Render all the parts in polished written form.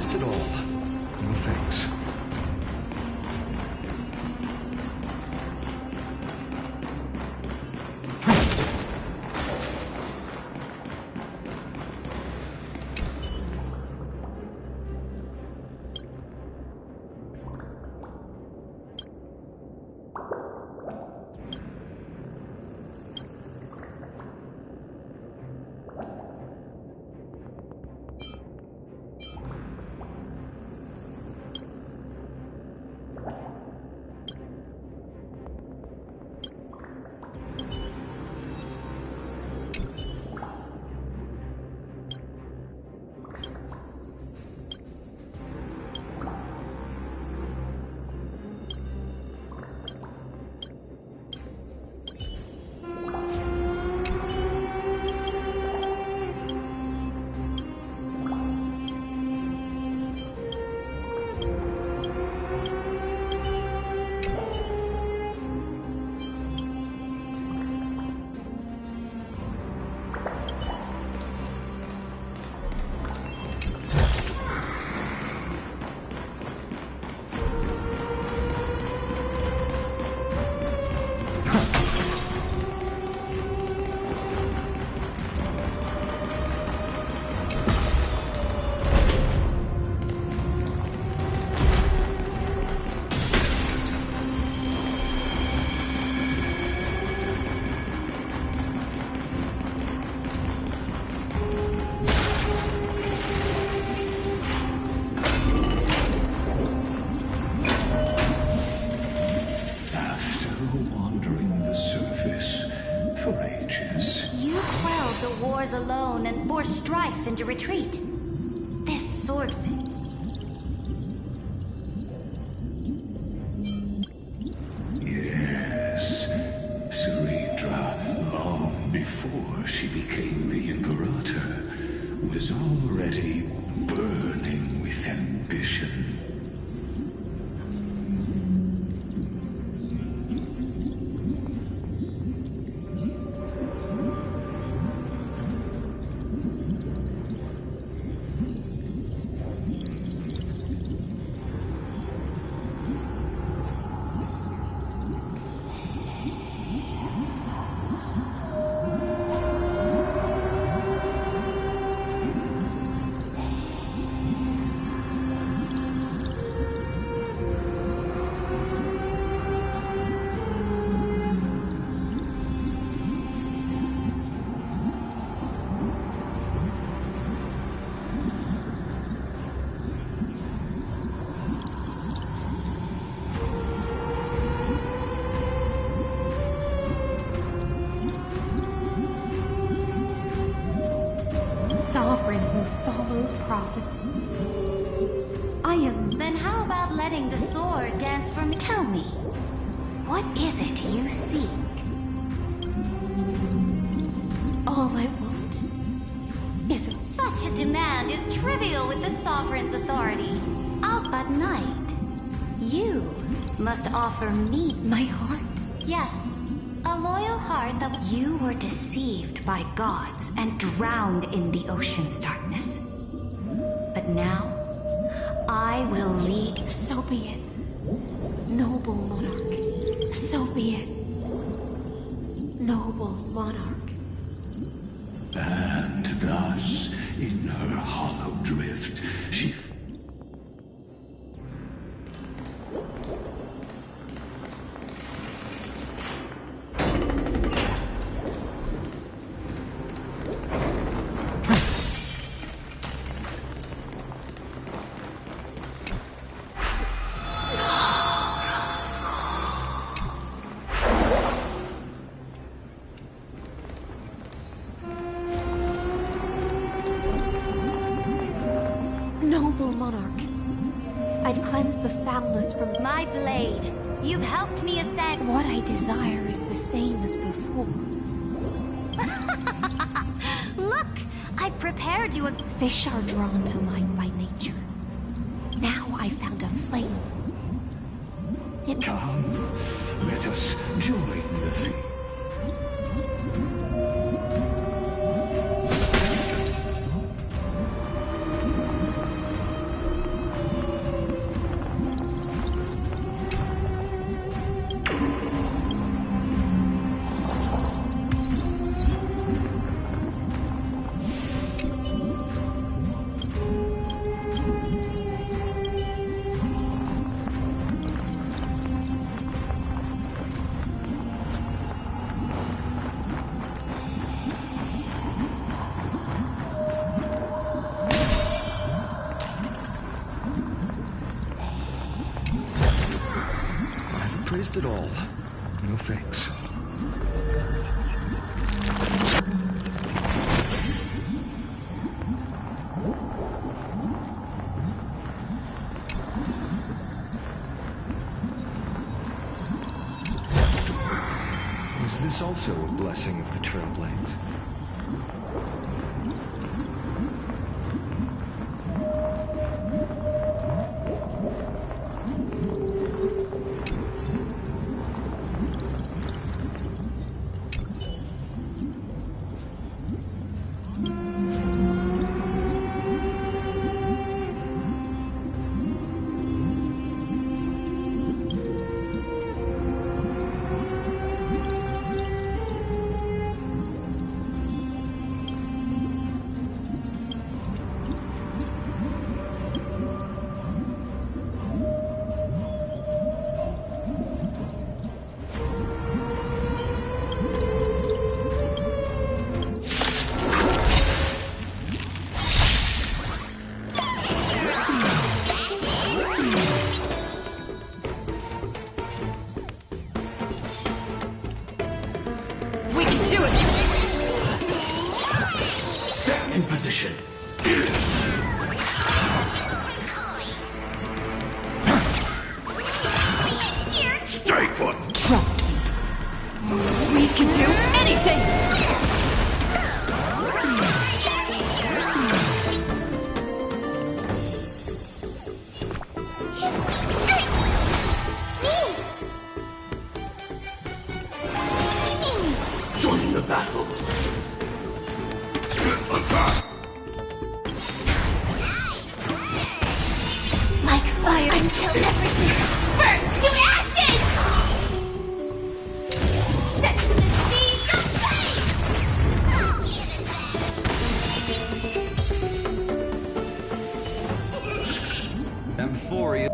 against it all. No thanks. Alone and force strife into retreat. This swordfish. Yes, Seredra, long before she became the Imperator, was already burning with ambition. Sovereign who follows prophecy. I am... Then how about letting the sword dance for me? Tell me, what is it you seek? All I want isn't... Such a demand is trivial with the Sovereign's authority. But night, you must offer me... My heart? Yes. A loyal heart that you were deceived by gods and drowned in the ocean's darkness. But now, I will lead. So be it, noble monarch. So be it, noble monarch. And thus, in her hollow drift, she... Noble monarch, I've cleansed the foulness from... My blade. You've helped me ascend. What I desire is the same as before. Look! I've prepared you a... Fish are drawn to light by nature. Now I found a flame. Come, let us join the feast. traced it all. No fakes. Is this also a blessing of the Trailblades? In position. Stay put. Trust me. We can do anything! Join the battle. Attack! Like fire until everything burns to ashes! Set to the seas of flame! Amphoria.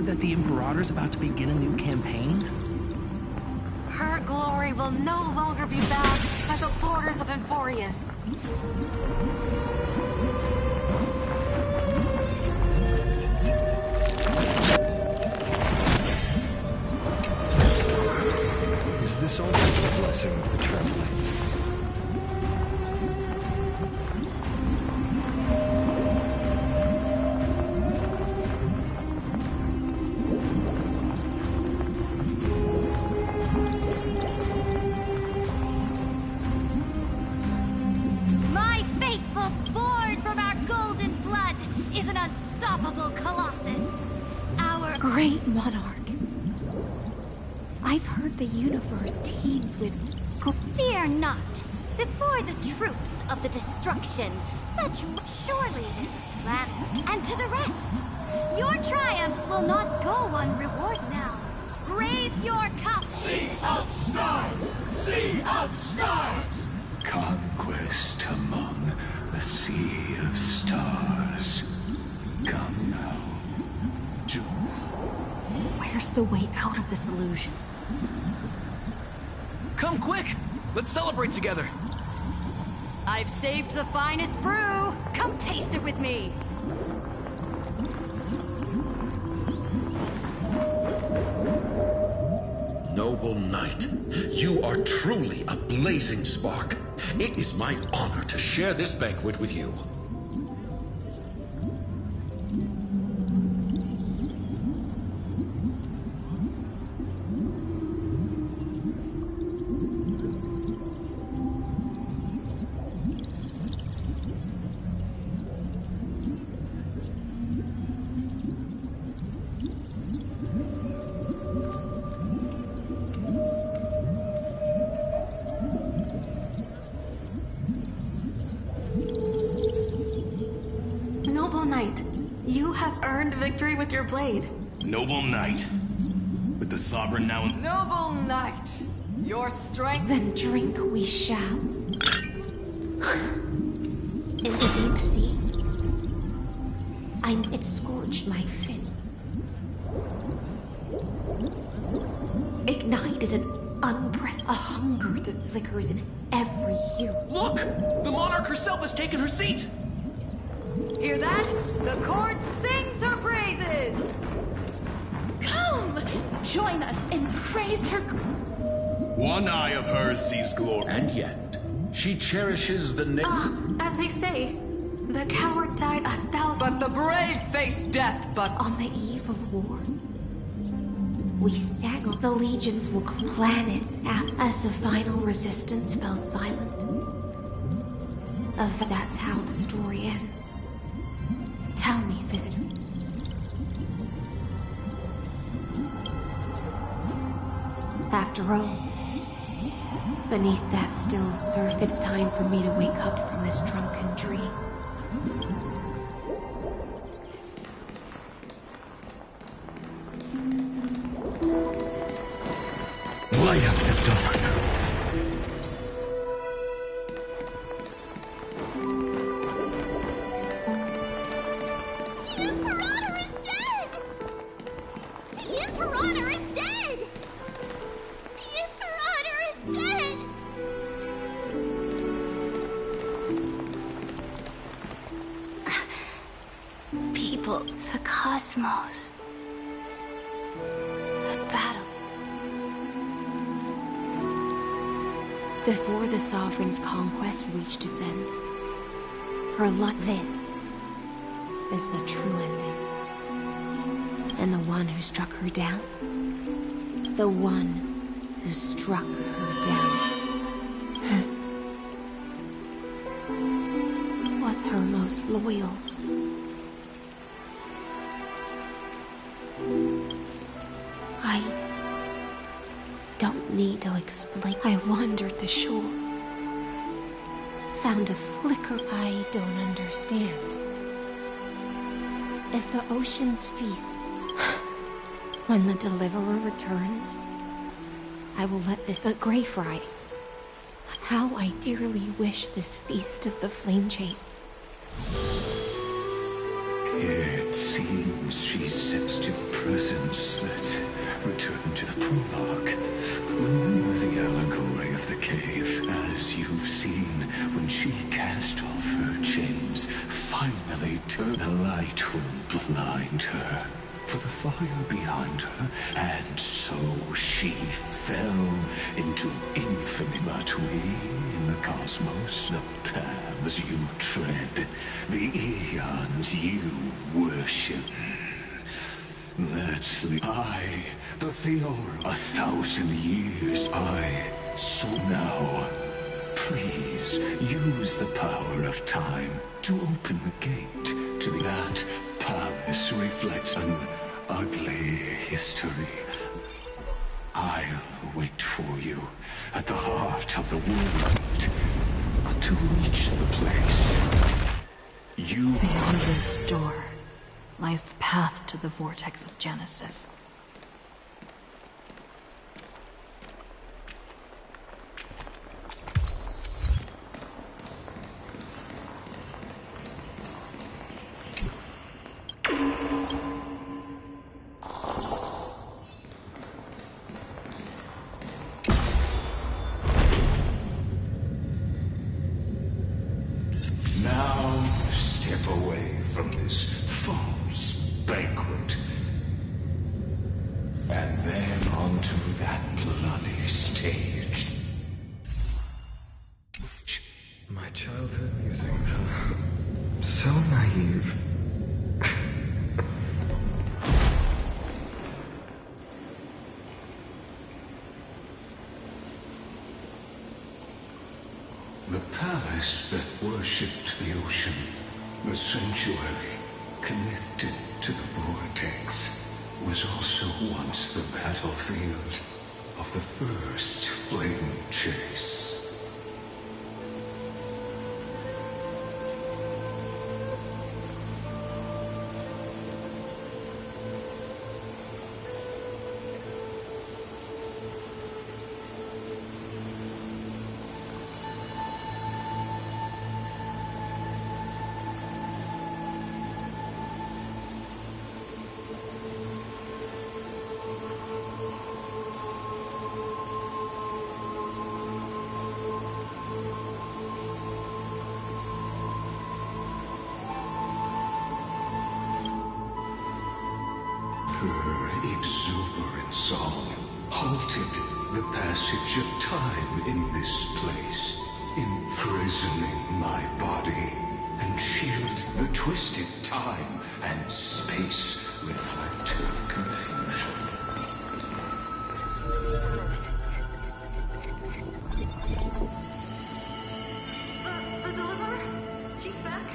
That the Imperator's about to begin a new campaign? Her glory will no longer be bound by the borders of Emphorius. Is this also a blessing of the Trailblades? Great monarch. I've heard the universe teems with... Fear not. Before the troops of the destruction, surely there's a plan. And to the rest, your triumphs will not go unrewarded now. Raise your cup! Sea of stars! Sea of stars! Conquest among the sea of stars. Come now. Where's the way out of this illusion? Come quick! Let's celebrate together! I've saved the finest brew! Come taste it with me! Noble knight, you are truly a blazing spark. It is my honor to share this banquet with you. Noble Knight, you have earned victory with your blade. Noble knight. With the sovereign now in... Noble Knight, your strength... Then drink we shall. In the deep sea, it scorched my fin. Ignited a hunger that flickers in every hero. Look! The monarch herself has taken her seat! Hear that? The court sings her praises! Come! Join us and praise her. One eye of hers sees glory. And yet, she cherishes the name. As they say, the coward died 1,000... But the brave face death, but... On the eve of war, we sang the legions will planets as the final resistance fell silent. That's how the story ends. Tell me, visitor. After all, beneath that still surf, it's time for me to wake up from this drunken dream. Light up the dawn. The Imperator is dead! The Imperator is dead! The Imperator is dead! People, the cosmos, the battle. Before the Sovereign's conquest reached its end, her life, this is the true ending. And the one who struck her down, the one who struck her down, was her most loyal. I don't need to explain. I wandered the shore, found a flicker I don't understand. If the oceans feast, when the Deliverer returns, I will let this... But Greyfry, how I dearly wish this feast of the flame chase. It seems she sensed your presence. Let's return to the prologue. Remember the allegory of the cave. As you've seen, when she cast off her chains, finally the light will blind her. For the fire behind her, and so she fell into infamy. But we in the cosmos, the paths you tread, the eons you worship. That's the the Theora, 1,000 years so now, please use the power of time to open the gate to that palace reflects an ugly history. I'll wait for you at the heart of the world. to reach the place. Beyond this door lies the path to the vortex of Genesis. Now step away from this false banquet. And then onto that bloody stage. My childhood musings are so naive. The palace that worshipped the ocean, the sanctuary connected to the vortex, was also once the battlefield of the first flame chase. Her exuberant song halted the passage of time in this place, imprisoning my body and shielding the twisted time and space reflect her confusion. The deliverer? She's back?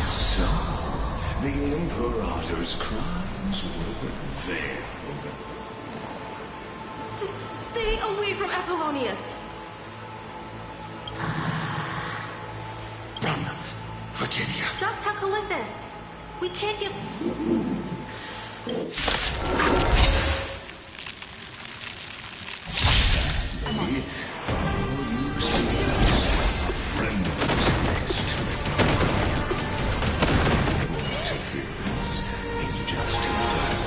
So, the Imperator's crimes were veiled. Stay away from Apollonius! Run, Virginia. Ducks have Calypthist! We can't get... All you see is a friend next to it. Interference, injustice,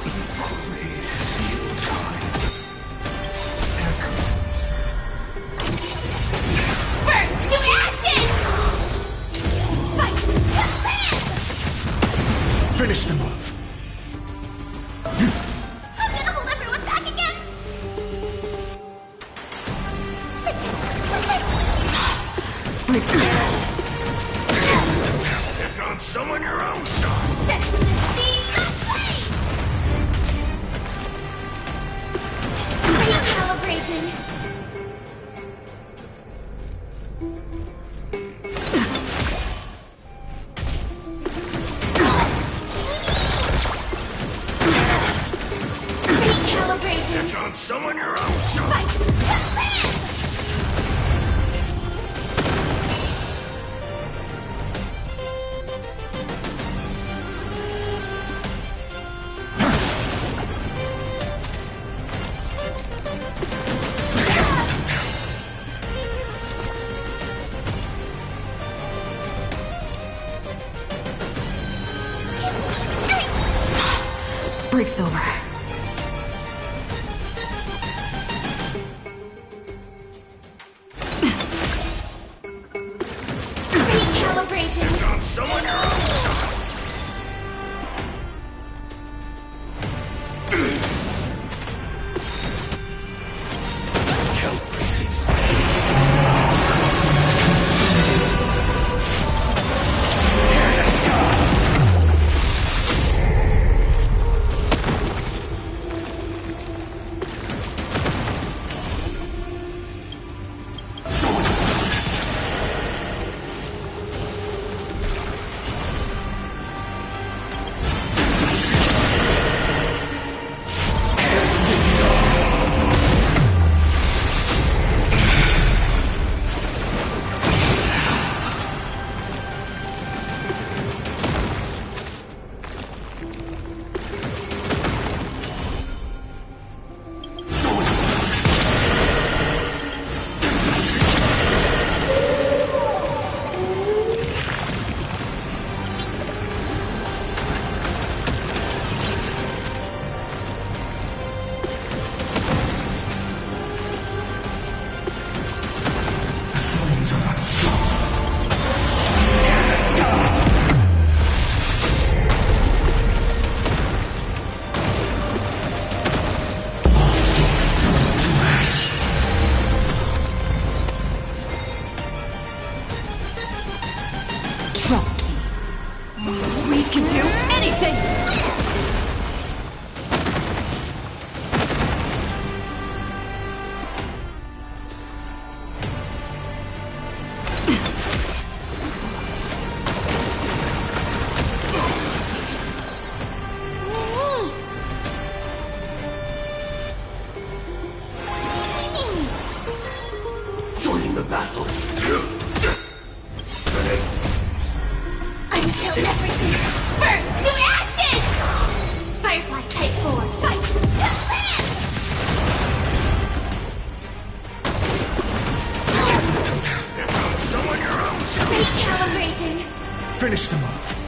equally futile. Burn to ashes! Fight to live! Finish the move. I'm gonna hold everyone back again! Pick on someone your own size. Sense of the speed of flame! Recalibrating. Recalibrating. Pick on someone your own size. Fight to live! Break's over. Recalibrating. Pick on someone your own size. battle. Until everything burns to ashes! Firefly Type 4, fight to land! Someone your own self. Recalibrating! Finish them off.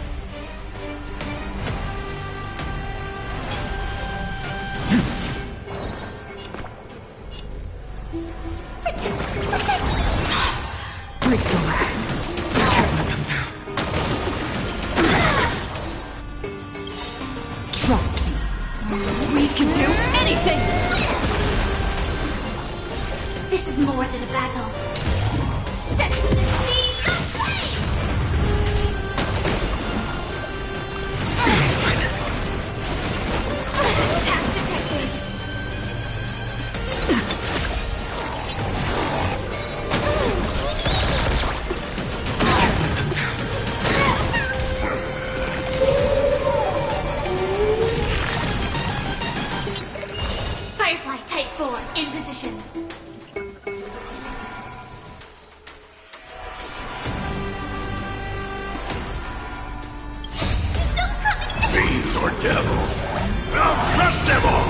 Break's over. Trust me. We can do anything! This is more than a battle. Set the seas aflame! Attack detected. Firefly Type 4 in position. Fiends or devils. I'll crush them all.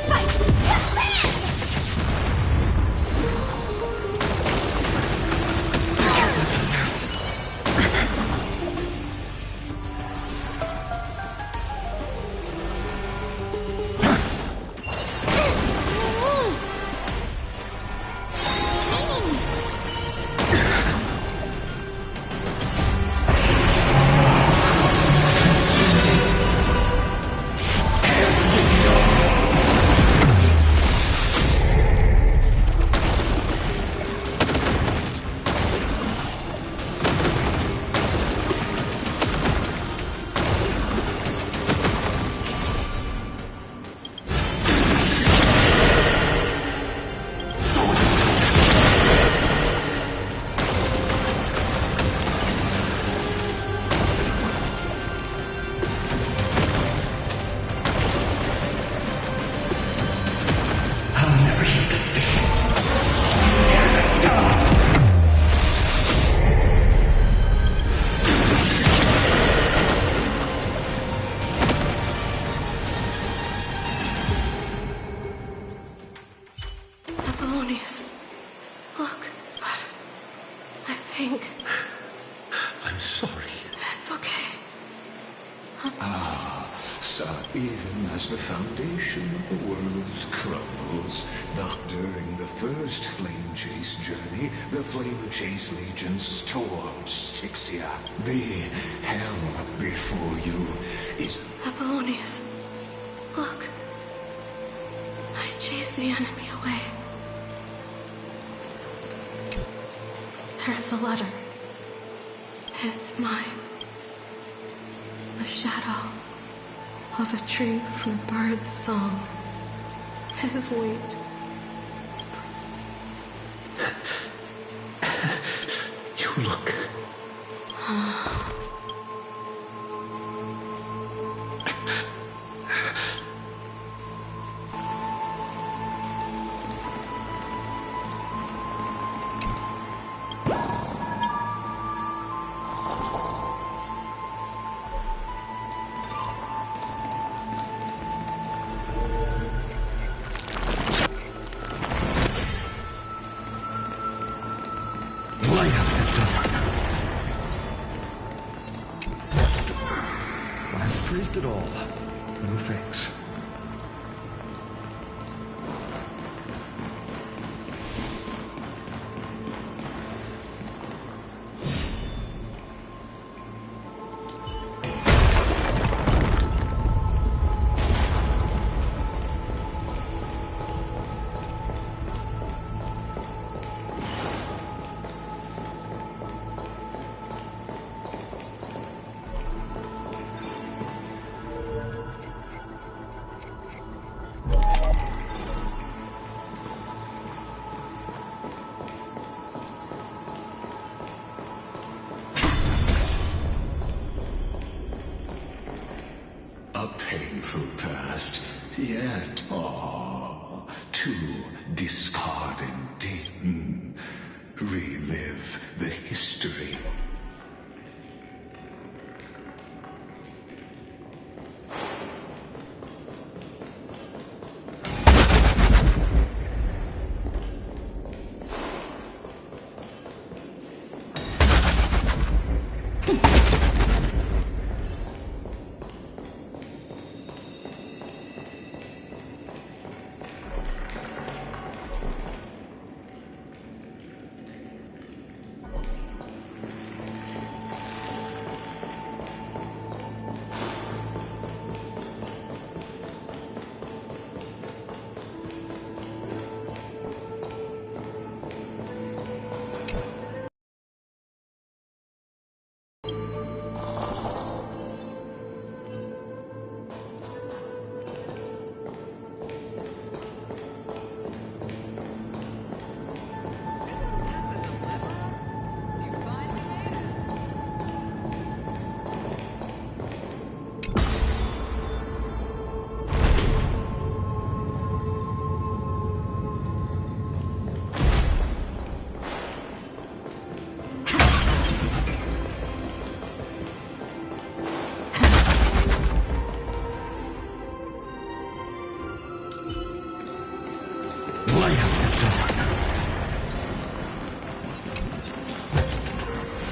Fight to land! Apollonius. Look, but I think I'm sorry. it's okay. So even as the foundation of the world crumbles, during the first Flame Chase journey, the Flame Chase Legion stormed Styxia. The hell before you is... Apollonius. Look. I chased the enemy away. There is a letter. It's mine. The shadow of a tree from a bird's song. His weight. You look... Light up the dark. I've praised it all. No thanks. A painful past. yet. Oh, to discarded. Relive the history.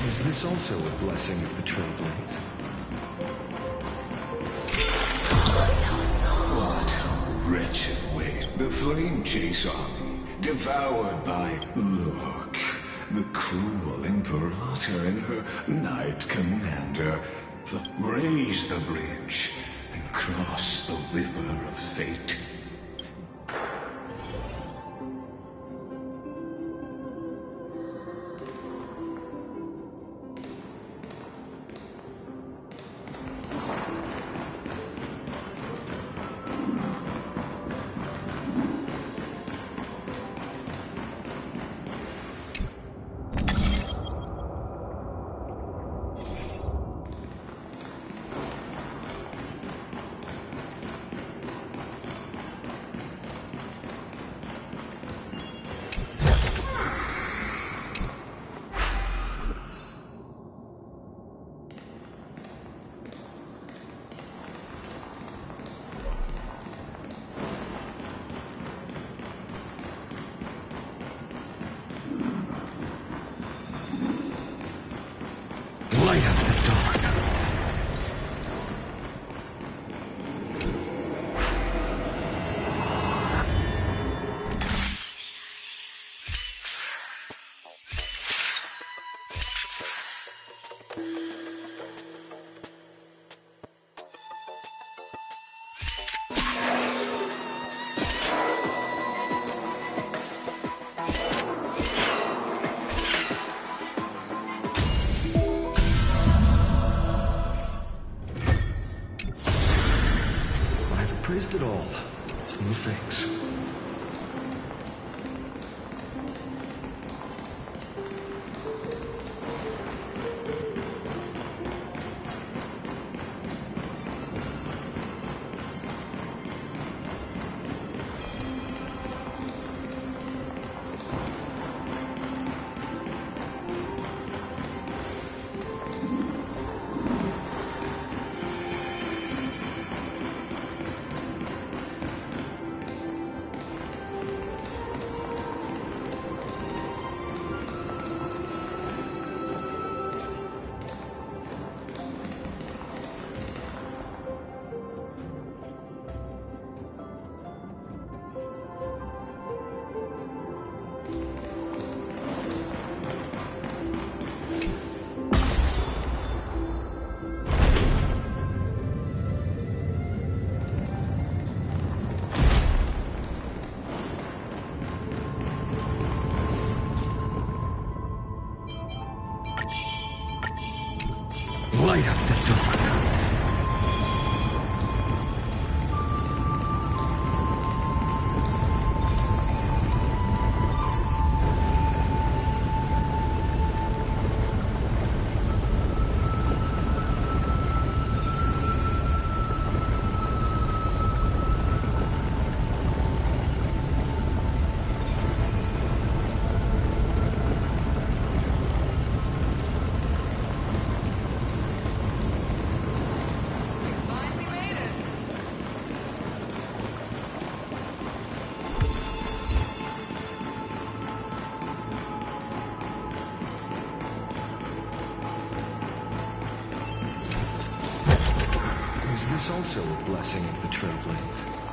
Is this also a blessing of the Trailblades? What a wretched way. The flame chase army, devoured by... Look, the cruel Imperator and her Knight Commander. Raise the bridge and cross the river of fate. Light up the dark. Praised it all. No thanks. Is this also a blessing of the Trailblades?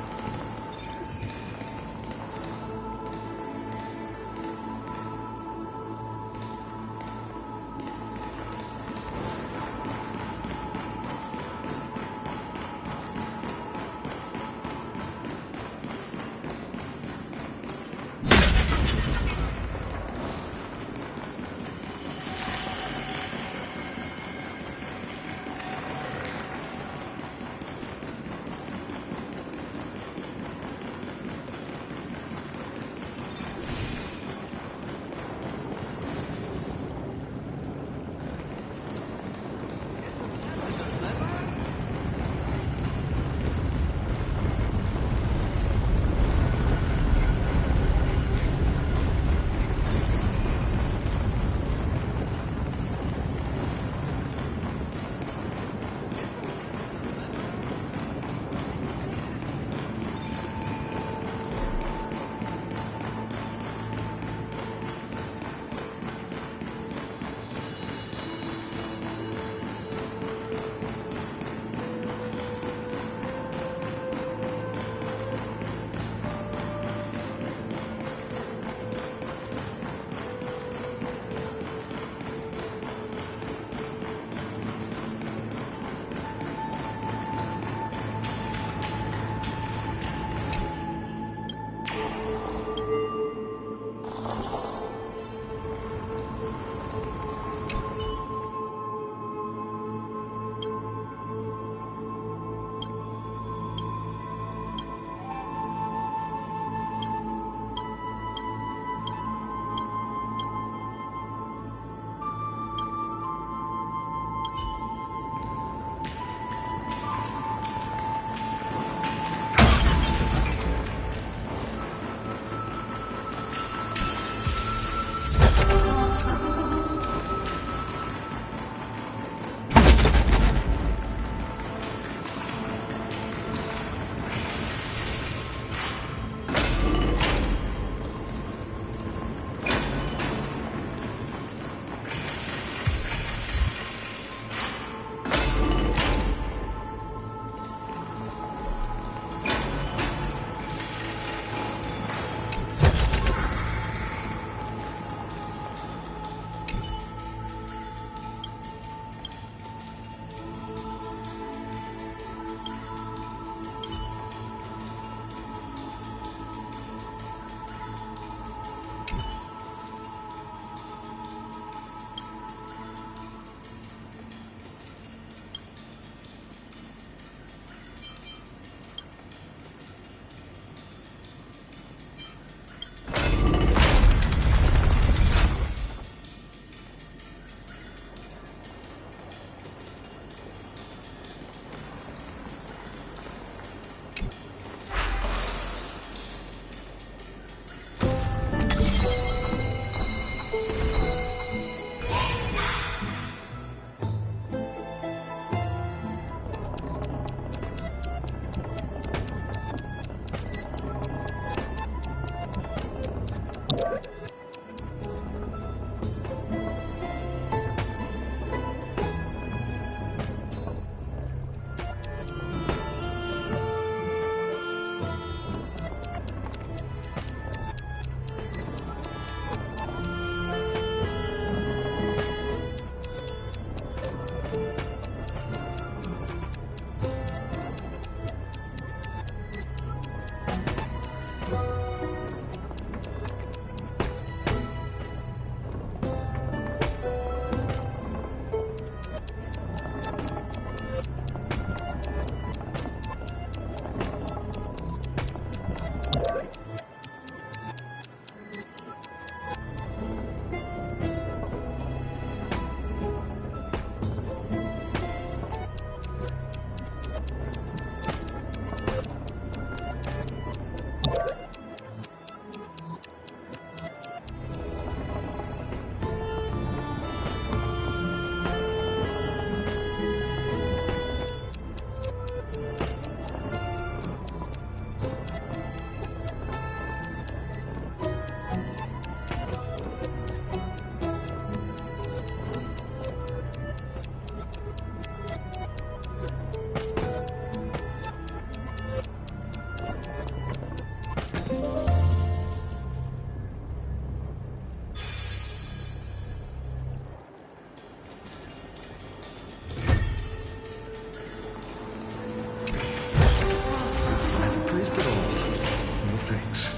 praised it all. No thanks.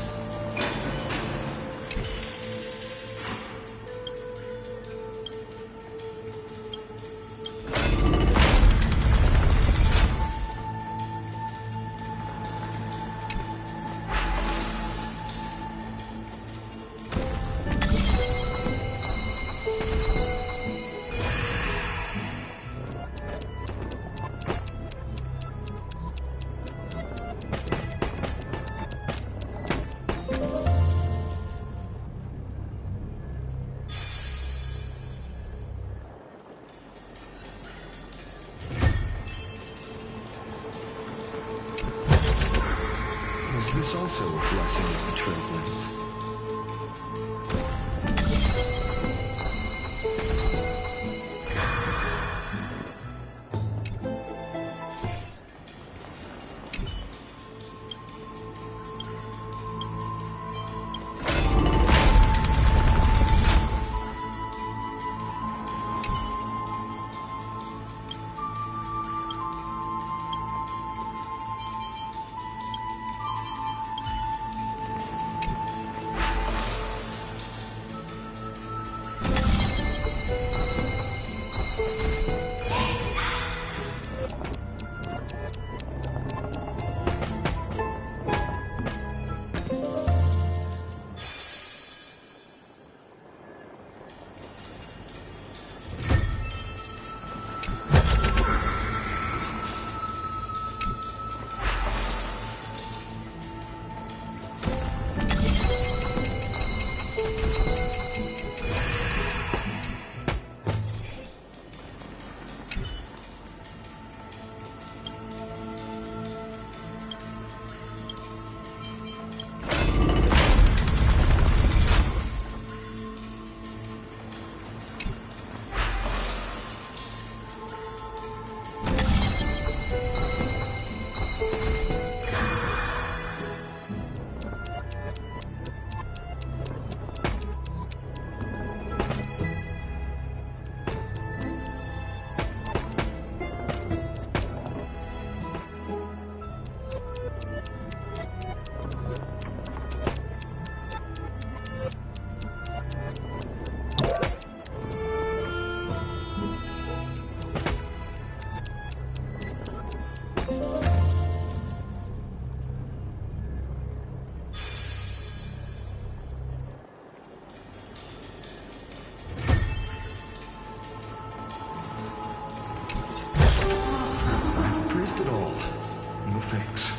Is this also a blessing of the Trailblades? Praised it all. No thanks.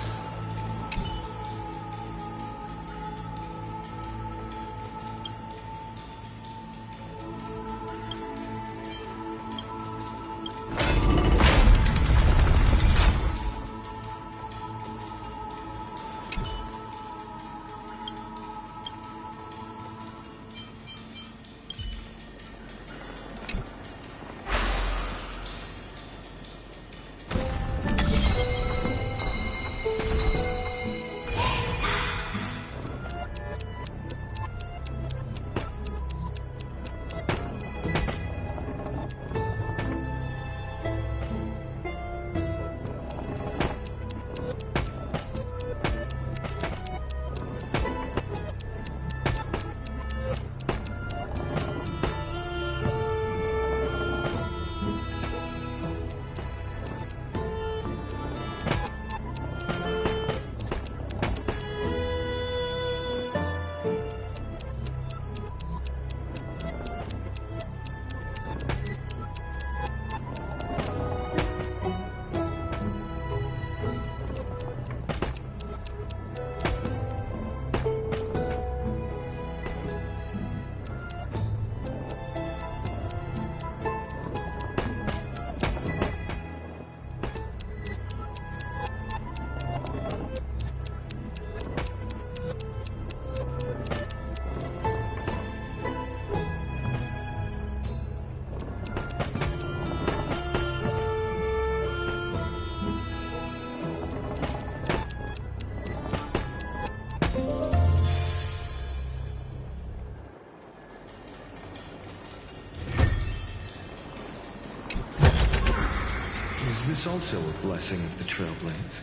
Is this also a blessing of the Trailblades?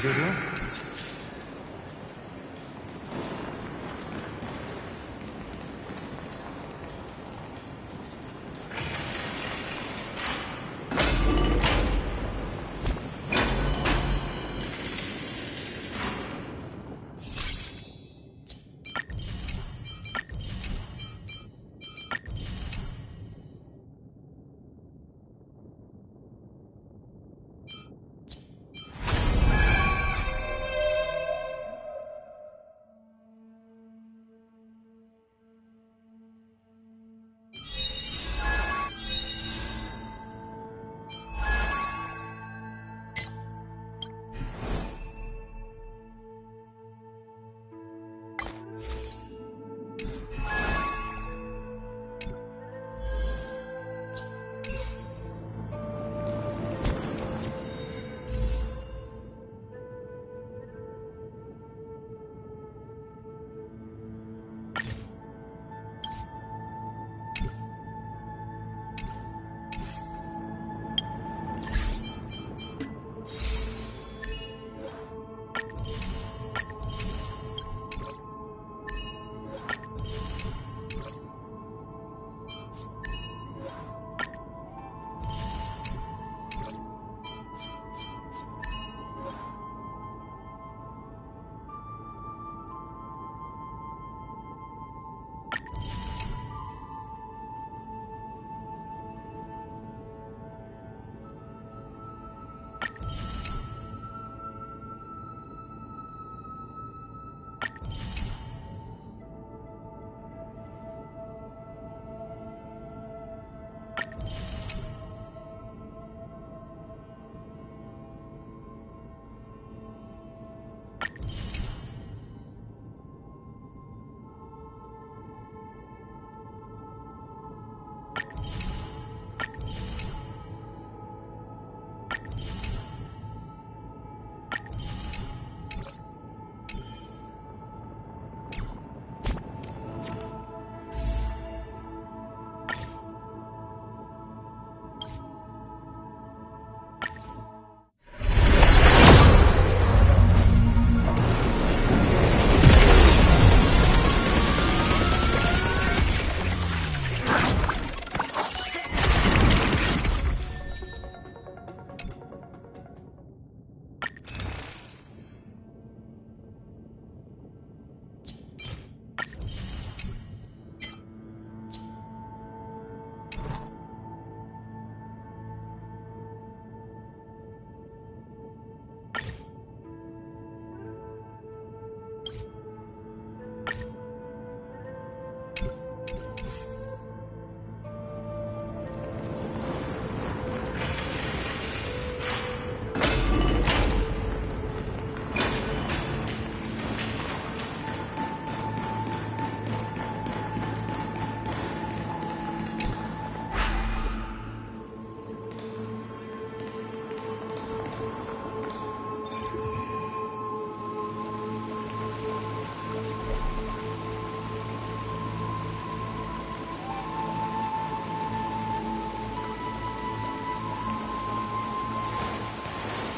good luck.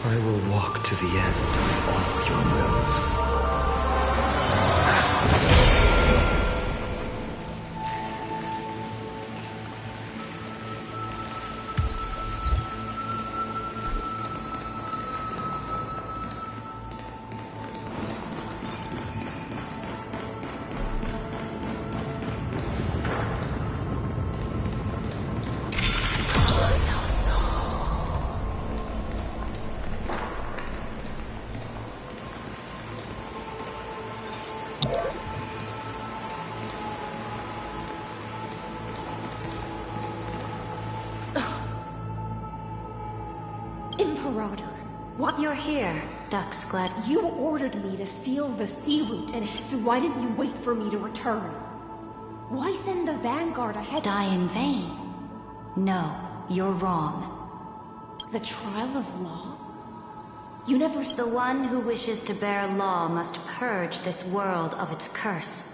I will walk to the end of all your wills. Imperator, what? You're here, Duxglad. You ordered me to seal the sea route, and so why didn't you wait for me to return? Why send the Vanguard ahead? Die in vain. No, you're wrong. The trial of law? You never... The one who wishes to bear law must purge this world of its curse,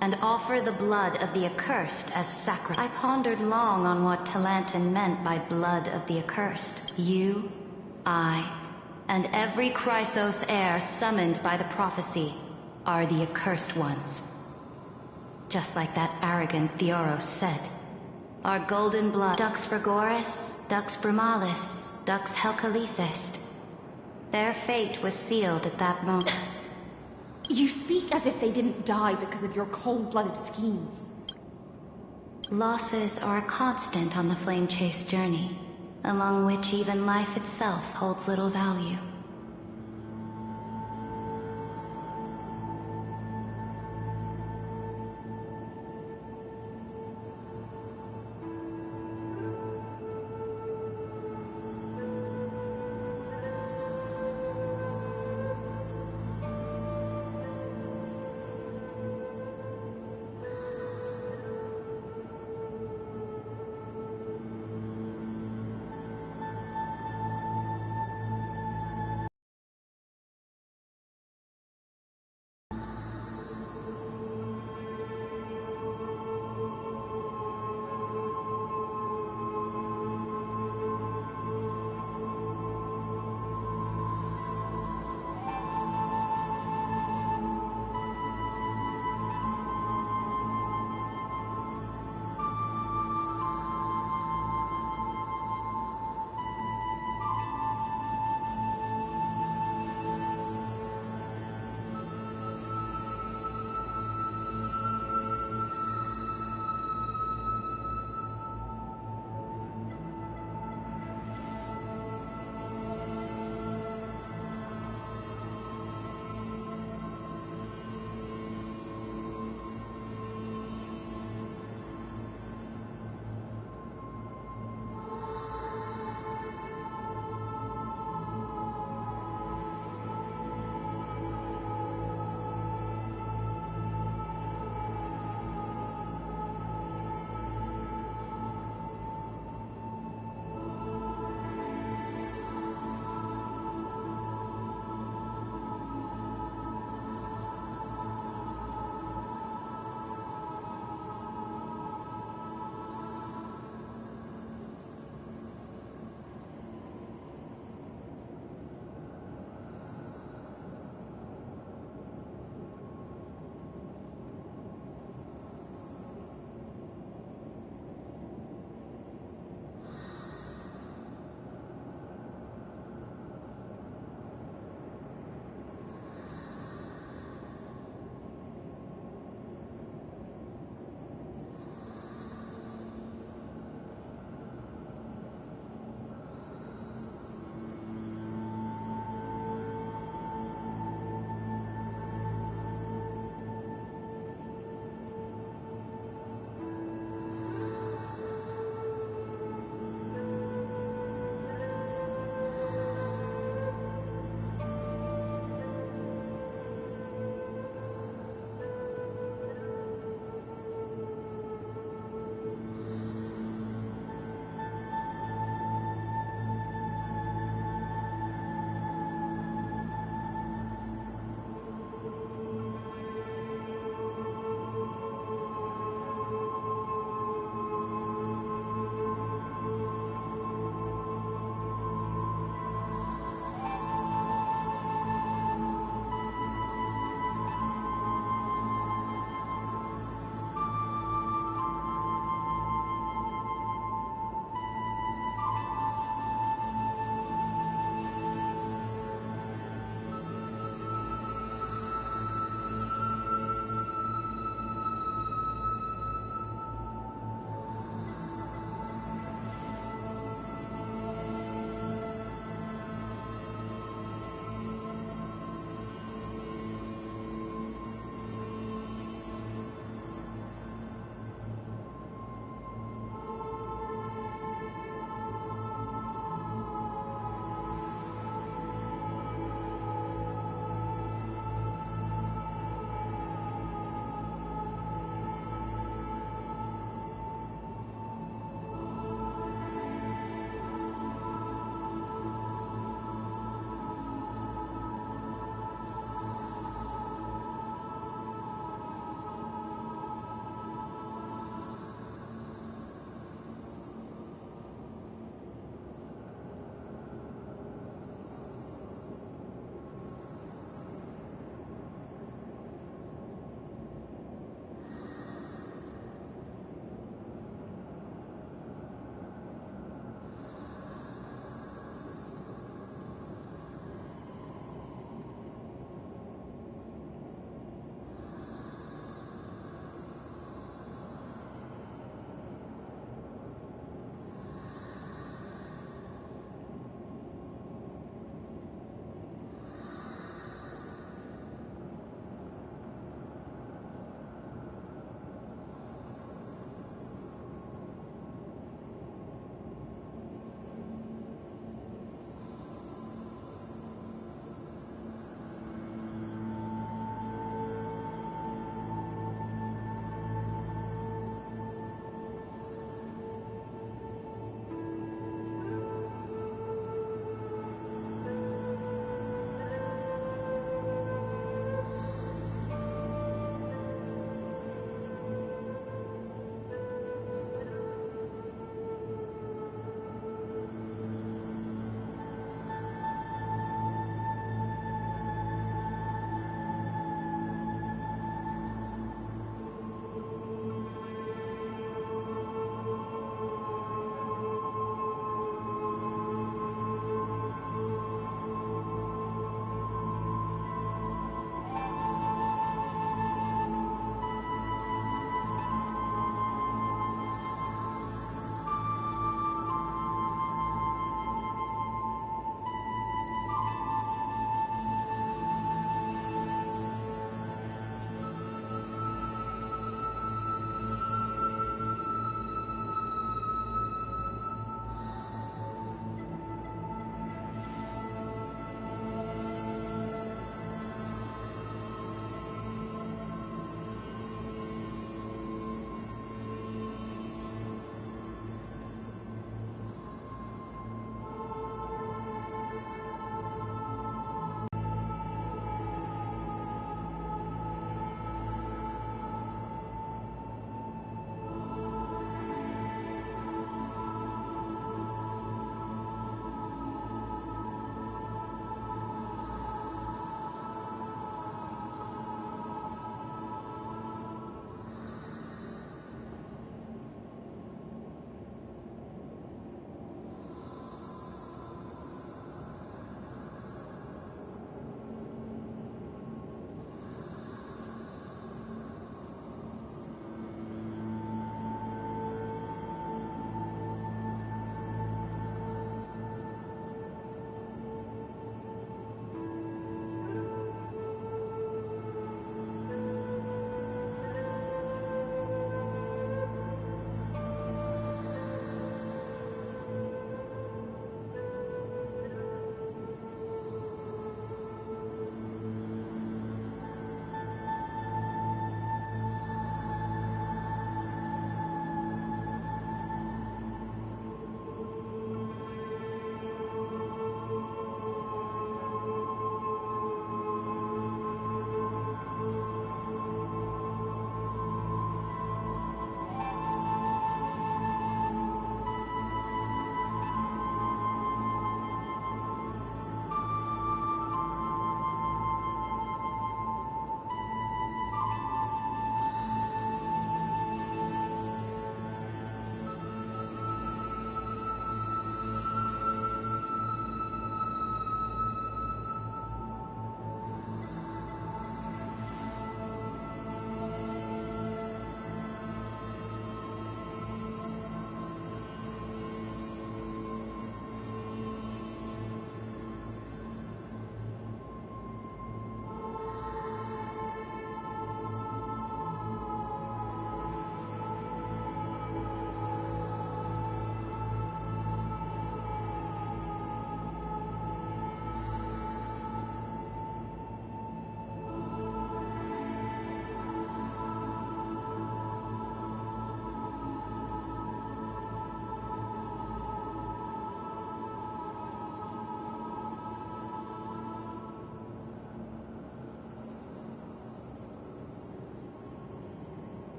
and offer the blood of the accursed as sacrifice. I pondered long on what Talantin meant by blood of the accursed. You, I, and every Chrysos heir summoned by the prophecy are the accursed ones. Just like that arrogant Theoros said. Our golden blood, Dux Frigoris, Dux Brumalis, Dux Helcalethist. Their fate was sealed at that moment. You speak as if they didn't die because of your cold-blooded schemes. Losses are a constant on the Flame Chase journey, among which even life itself holds little value.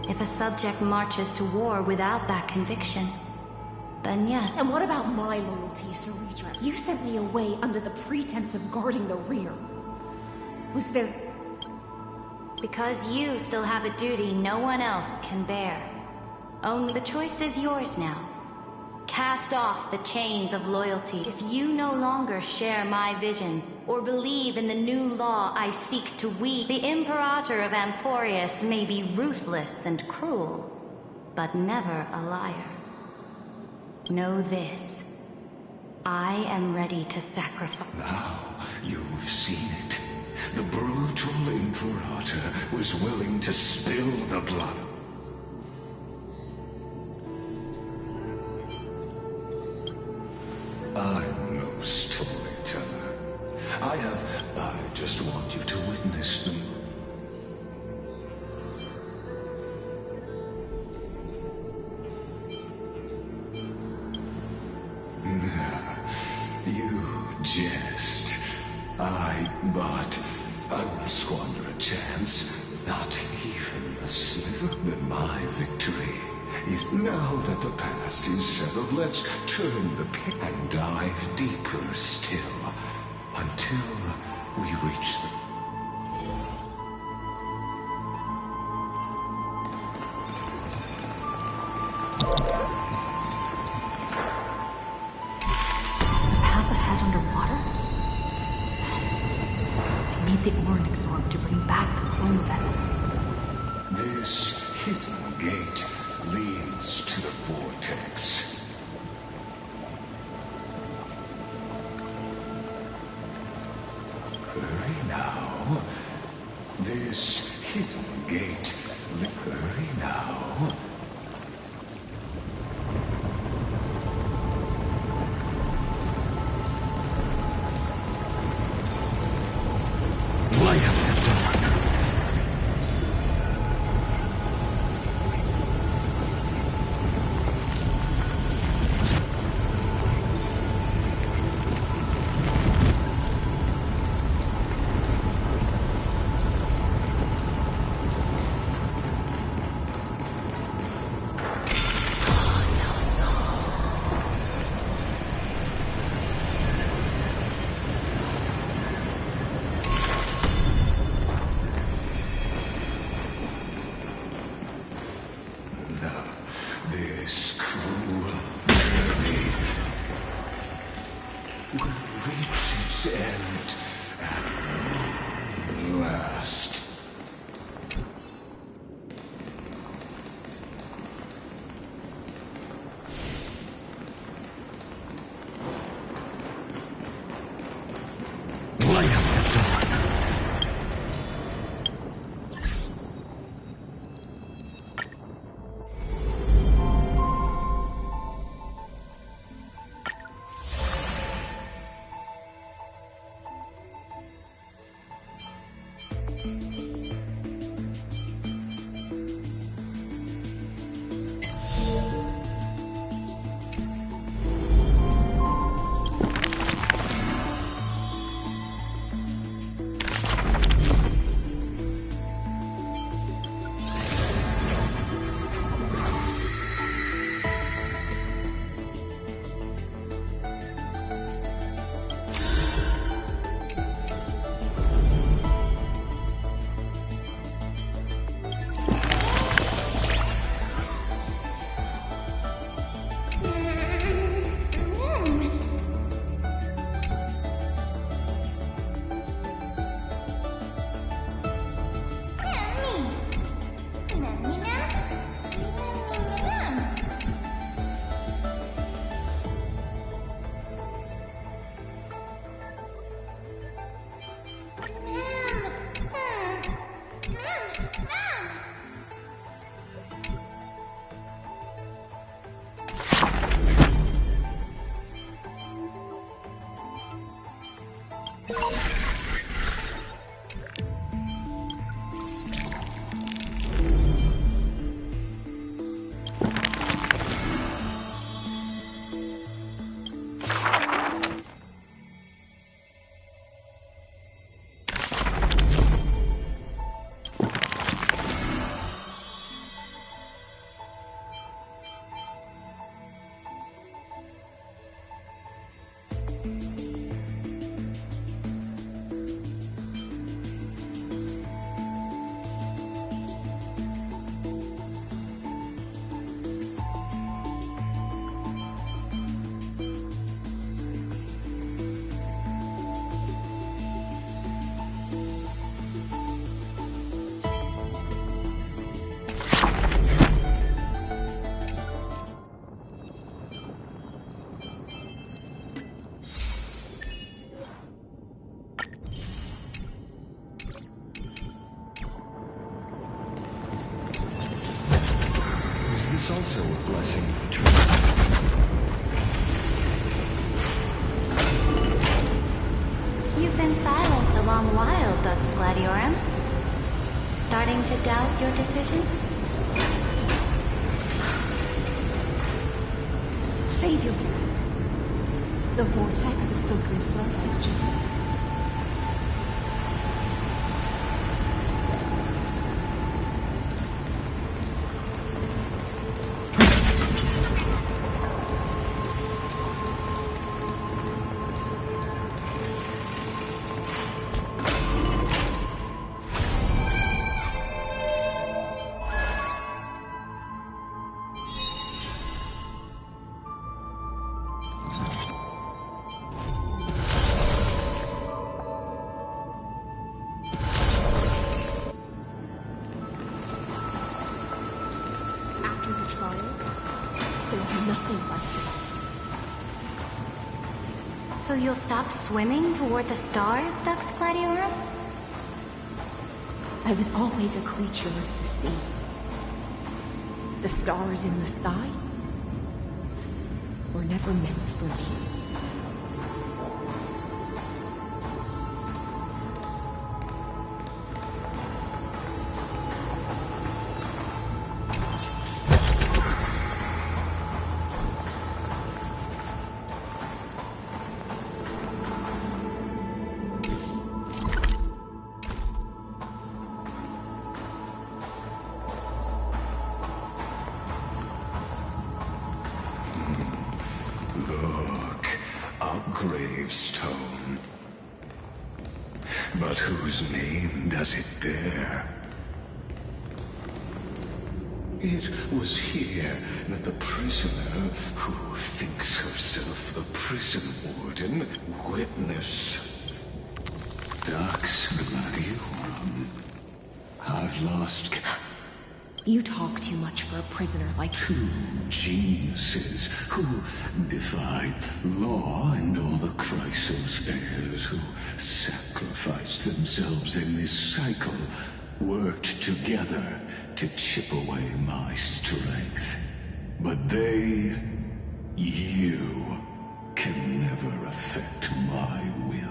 If a subject marches to war without that conviction, then yes. And what about my loyalty, Ceredra? You sent me away under the pretense of guarding the rear. Was there... Because you still have a duty no one else can bear. Only the choice is yours now. Cast off the chains of loyalty. If you no longer share my vision, or believe in the new law I seek to weave, the Imperator of Amphorius may be ruthless and cruel, but never a liar. Know this. I am ready to sacrifice. Now you've seen it. The brutal Imperator was willing to spill the blood. I'm no storyteller. I just want you to witness them. You jest. But I won't squander a chance. Not even a sliver. That my victory is now that the past is settled. Let's turn the pit and dive deeper still until we reach the... Is the path ahead underwater? I need the Ornyx orb to bring back the clone vessel. This hidden gate leads to the vortex. Hurry now. This hidden gate. Hurry now. Light up the dark. This cruel journey will reach its end at long last. Light up the dark. this also a blessing of the Trailblades? You've been silent a long while, Dux Gladiorum. Starting to doubt your decision? Save your breath. The vortex of Focusa has just... After the trial, there's nothing left of us. So you'll stop swimming toward the stars, Dux Gladiorum? I was always a creature of the sea. The stars in the sky were never meant for me. Look, a gravestone. But whose name does it bear? It was here that the prisoner, who thinks herself the prison warden, witnessed. Dux Gladiorum. I've lost... You talk too much for a prisoner like... Two geniuses who defied law and all the Chrysos heirs who sacrificed themselves in this cycle worked together to chip away my strength. But they, you, can never affect my will.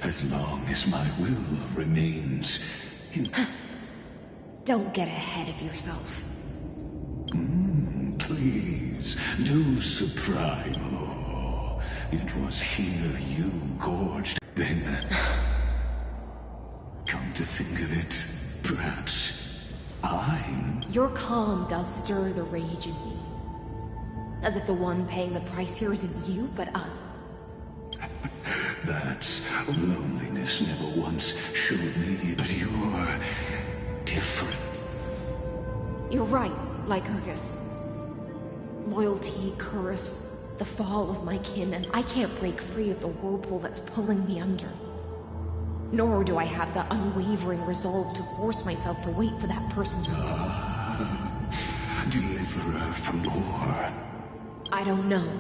As long as my will remains in... Don't get ahead of yourself. Please, do surprise. Oh, it was here you gorged. Then... come to think of it, perhaps I'm... Your calm does stir the rage in me. As if the one paying the price here isn't you, but us. That's loneliness never once showed me, but you're different. You're right, Lycurgus. Loyalty, curse, the fall of my kin, and I can't break free of the whirlpool that's pulling me under. Nor do I have the unwavering resolve to force myself to wait for that person's Deliverer from more. I don't know.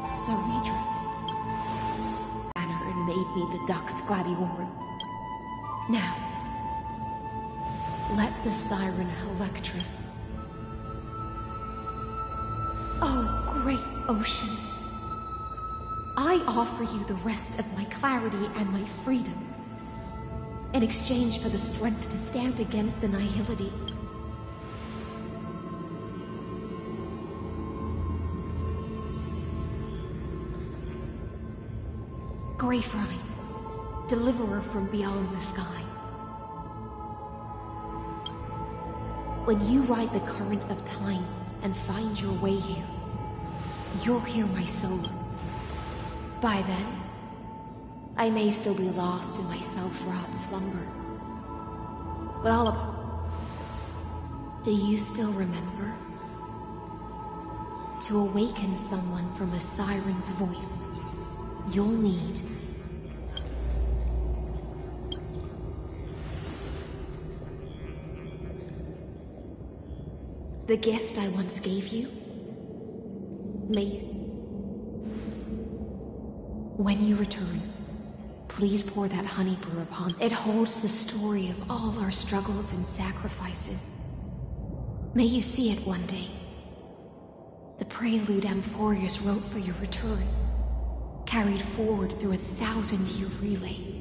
Saridra. Banner and made me the Dux Gladiorum. Now, let the siren Electress. Oh, great ocean. I offer you the rest of my clarity and my freedom, in exchange for the strength to stand against the nihility. Greyfrine, deliverer from beyond the sky. When you ride the current of time and find your way here, you'll hear my solo. By then, I may still be lost in my self-wrought slumber. But do you still remember? To awaken someone from a siren's voice, you'll need the gift I once gave you. May you... When you return, please pour that honey brew upon. It holds the story of all our struggles and sacrifices. May you see it one day. The prelude Amphorius wrote for your return, carried forward through a 1,000-year relay.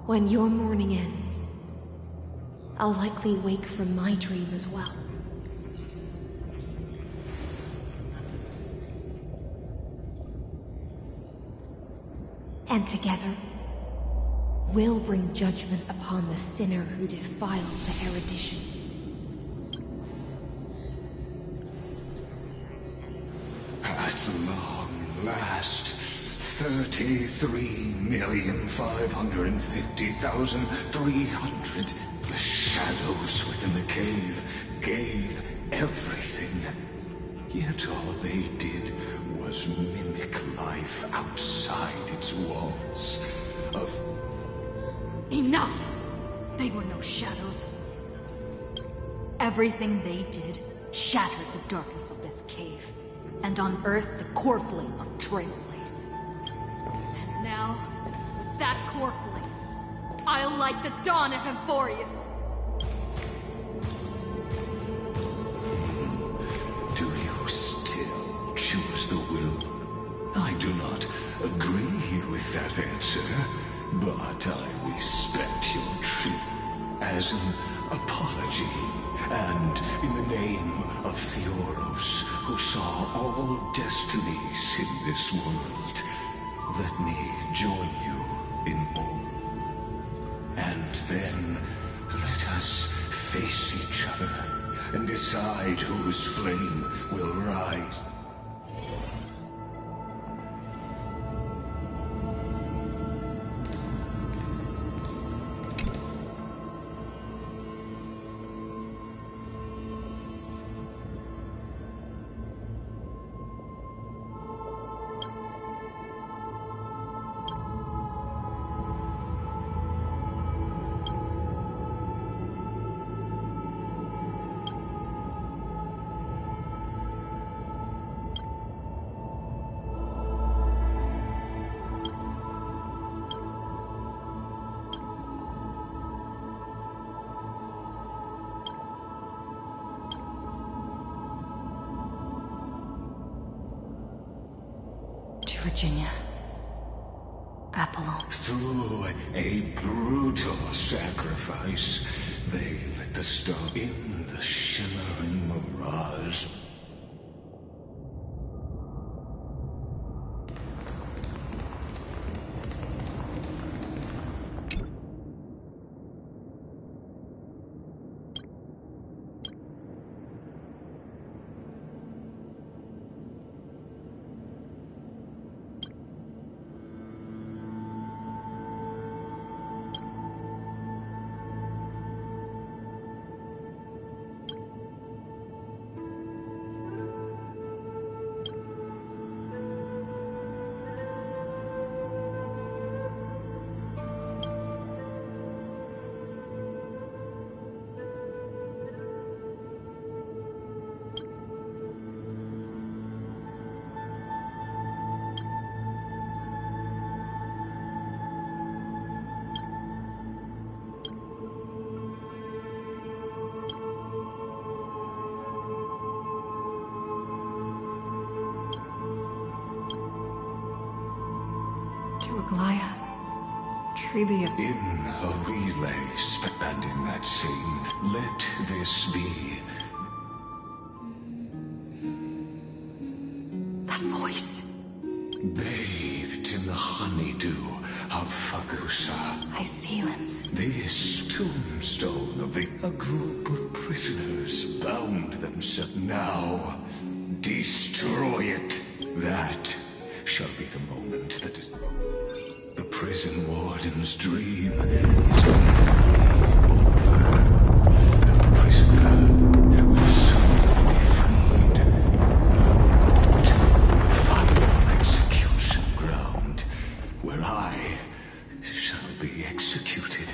When your morning ends, I'll likely wake from my dream as well. And together, we'll bring judgment upon the sinner who defiled the erudition. At long last, 33,550,300. The shadows within the cave gave everything. Yet all they did was mimic life outside its walls. Enough! They were no shadows. Everything they did shattered the darkness of this cave, and unearthed the core flame of Trailblaze. And now, with that core flame, I'll light the dawn of Emporius! Do you still choose the will? I do not agree with that answer, but I respect your truth as an apology, and in the name of Theoros, who saw all destinies in this world, let me join you in all. And then let us face each other and decide whose flame will rise. Virginia. Apollon. Through a brutal sacrifice, they lit the star in the shimmering mirage. Aglaya. Tribia. In a relay, and in that same, let this be. That voice. Bathed in the honeydew of Fagusa. Iselims. This tombstone of a group of prisoners bound themselves. Now, destroy it. That shall be the moment that is... The prison warden's dream is over. And the prisoner will soon be freed to the final execution ground, where I shall be executed.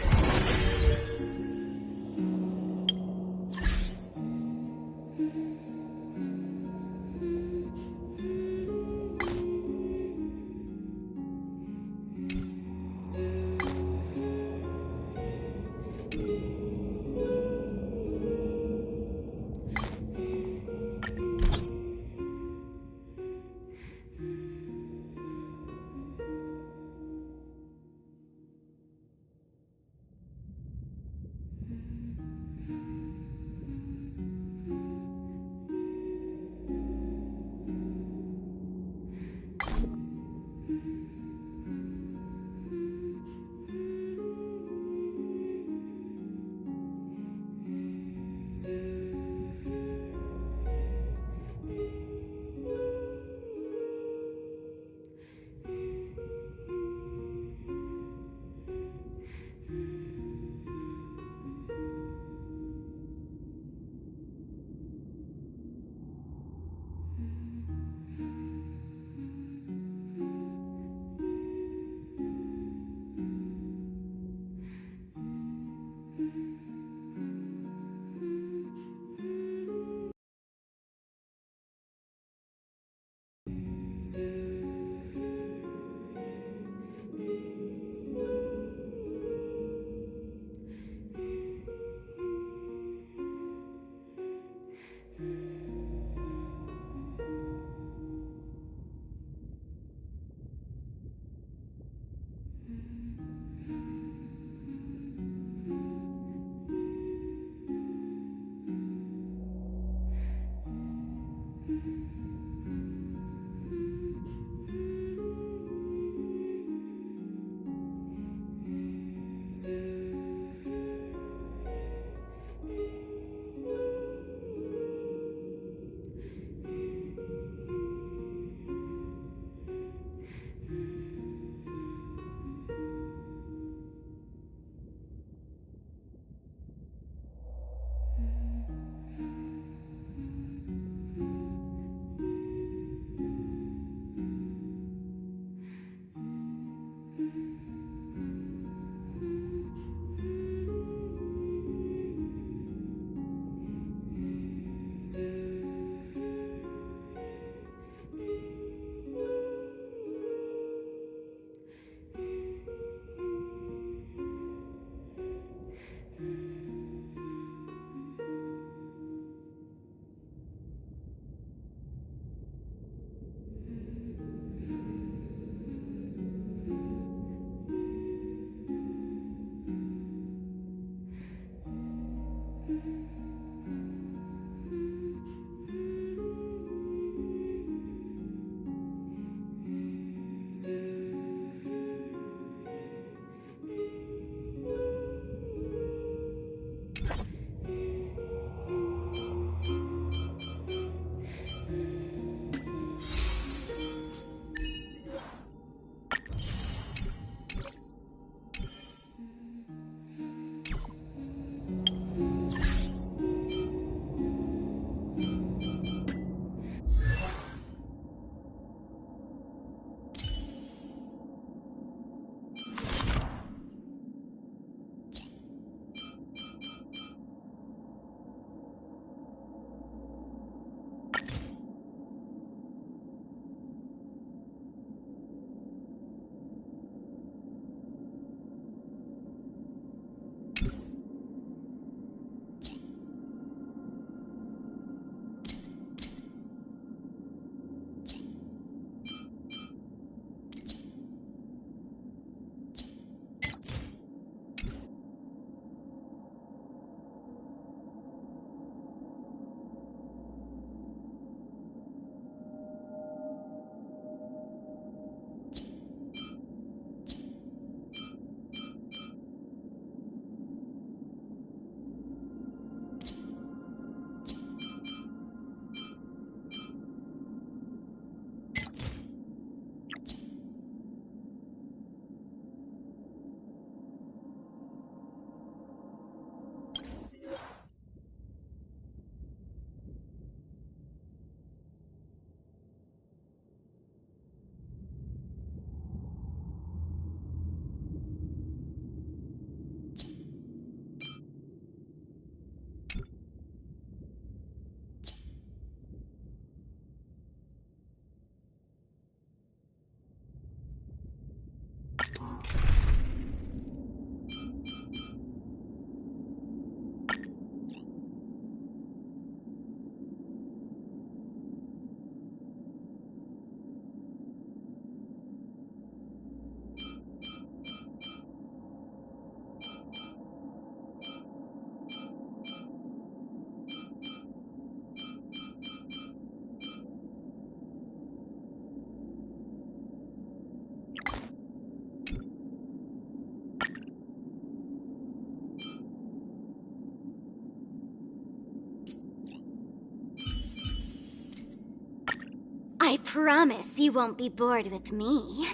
I promise you won't be bored with me.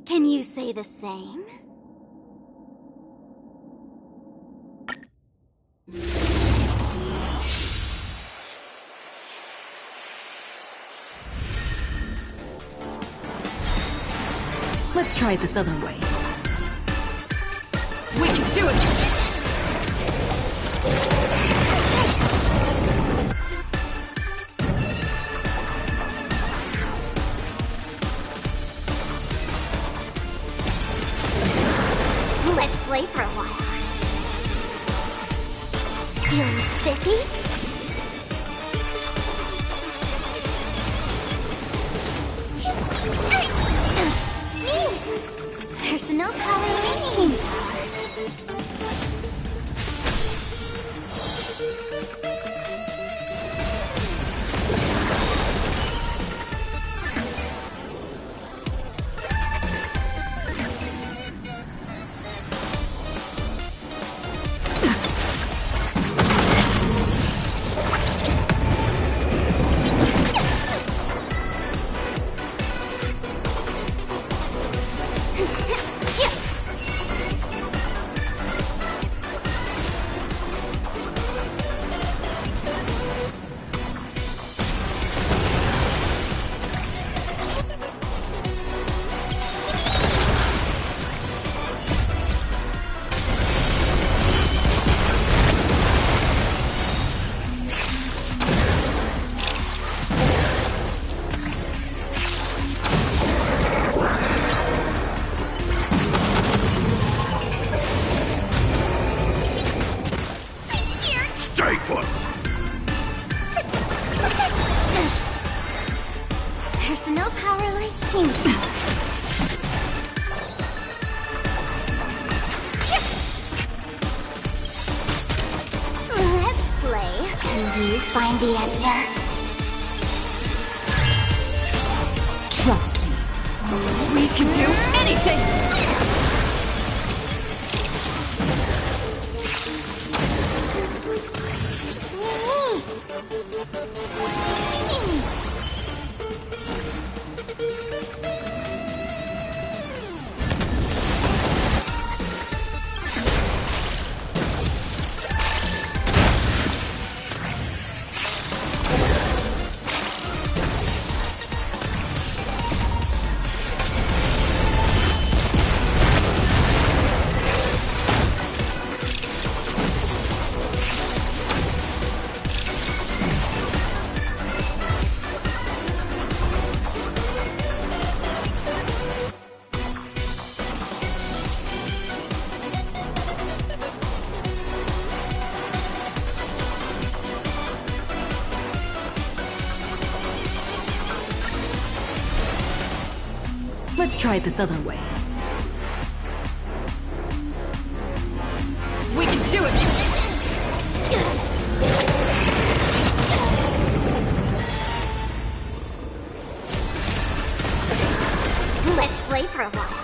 Can you say the same? Let's try it this other way. We can do it! Let's play for a while. Feeling spiffy? Personal power team power. Personal power like team power. Let's play. Can you find the answer? Trust me. We can do anything! Let's try it this other way. We can do it! Let's play for a while.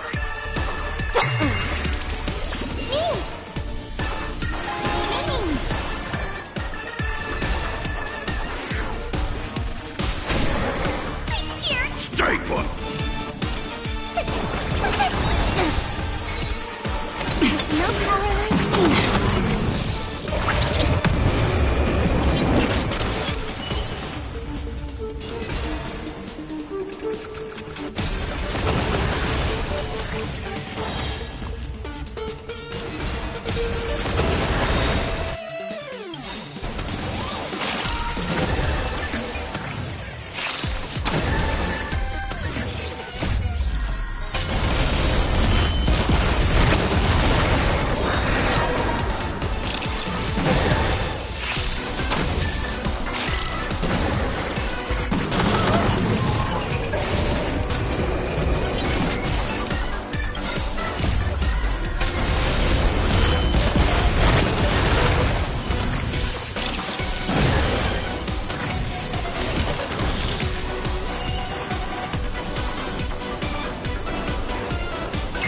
Stay put! There's no power like team.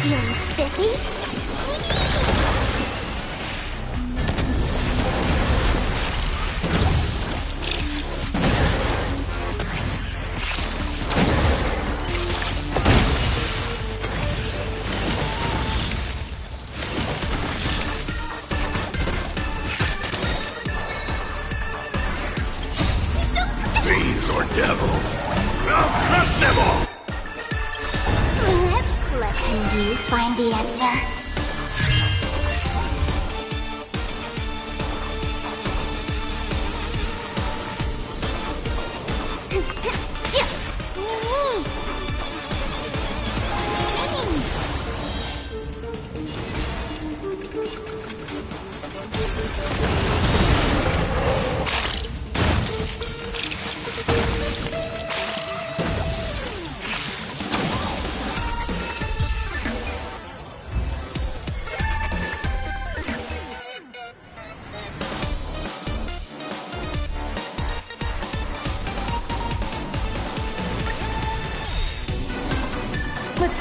Feeling spiffy? Fiends or devils, I'll crush them all! Let's play. Can you find the answer?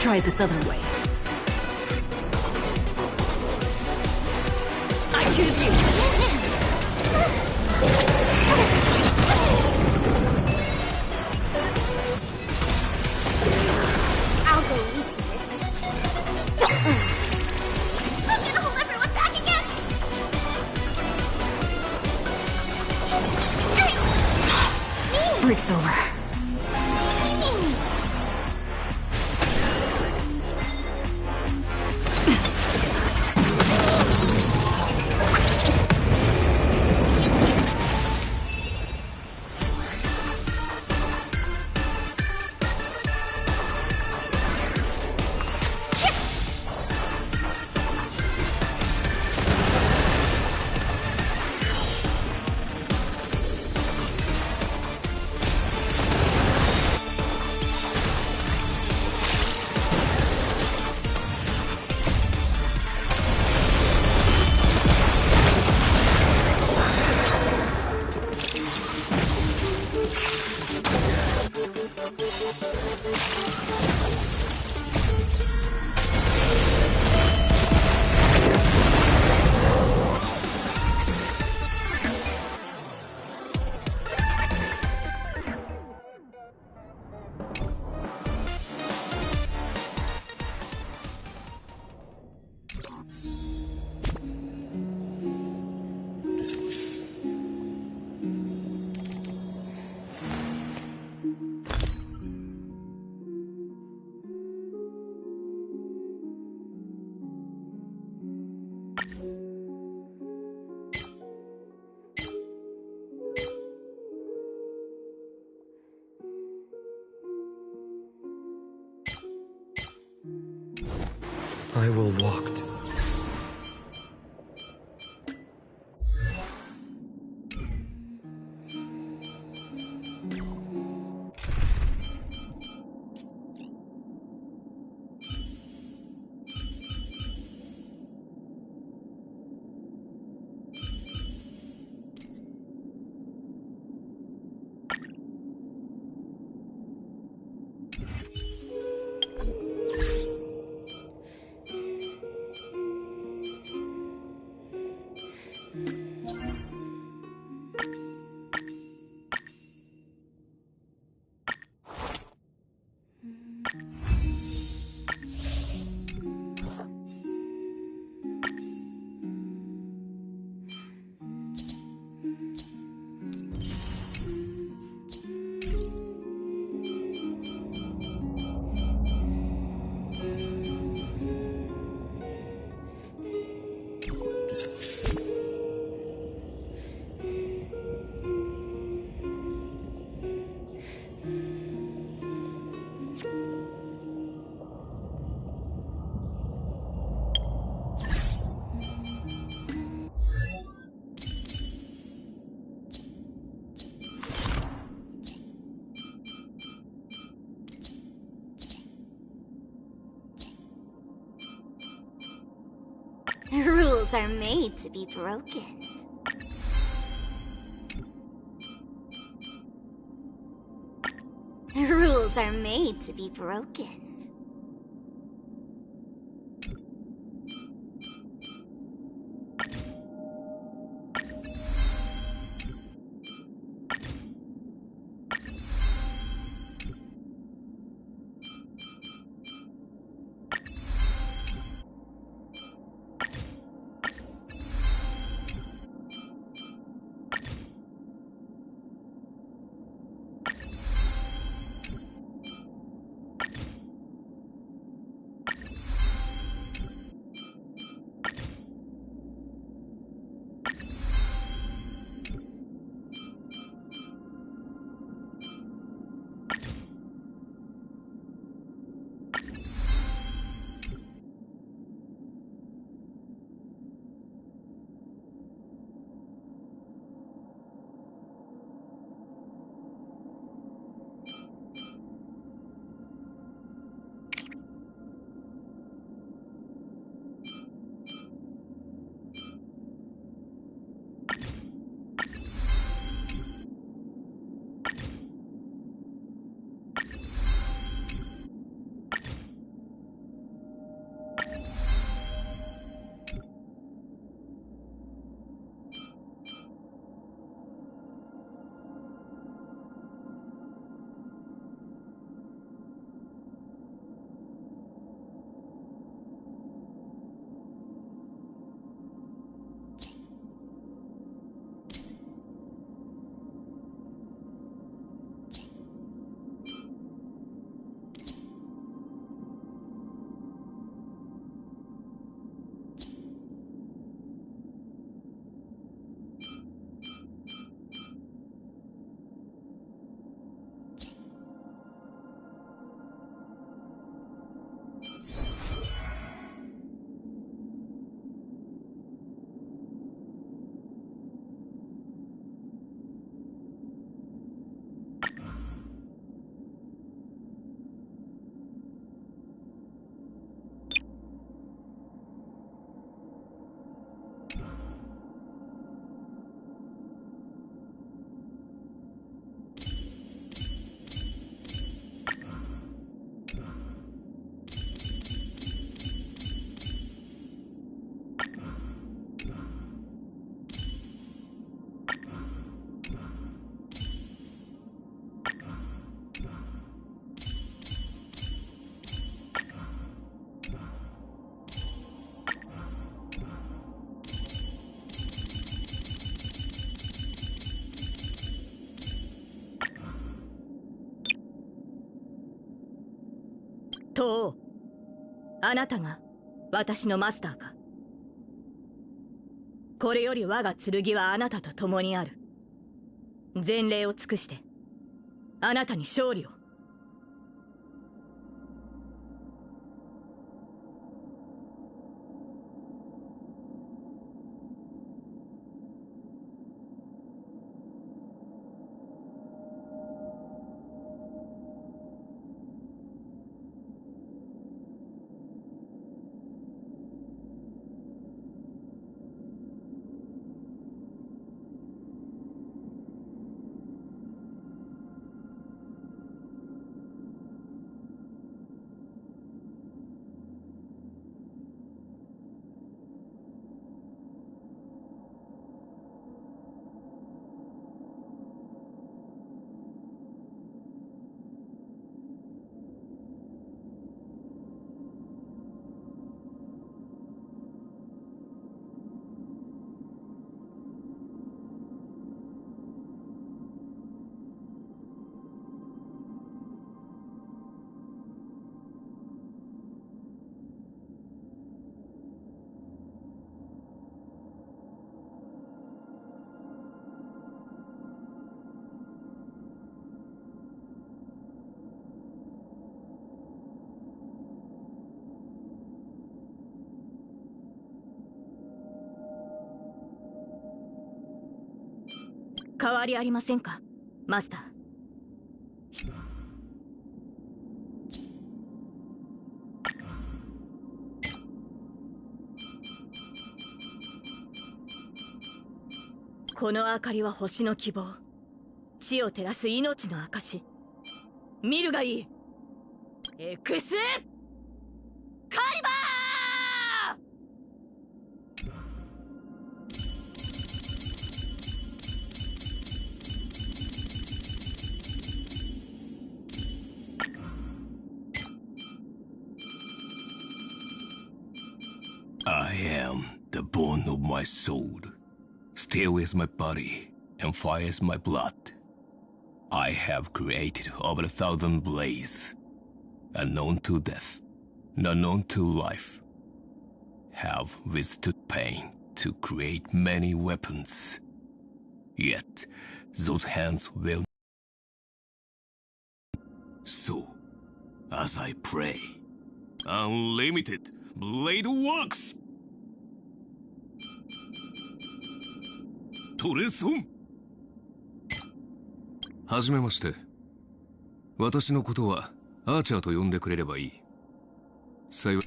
try it this other way. I choose you! I'll go easy first. I'm gonna hold everyone back again! Break's over. I will walk. Rules are made to be broken. Rules are made to be broken. そう。あなたが私のマスターか。これより我が剣はあなたと共にある。前例を尽くしてあなたに勝利を。変わりありませんか、マスター。この明かりは星の希望、地を照らす命の証。見るがいい。エクスカリバー。I am the bone of my soul. Steel is my body, and fire is my blood. I have created over 1,000 blades, unknown to death, unknown to life. Have withstood pain to create many weapons. Yet, those hands will. So, as I pray, unlimited blade works! トレソン。はじめまして。私のことはアーチャーと呼んでくれればいい。幸い。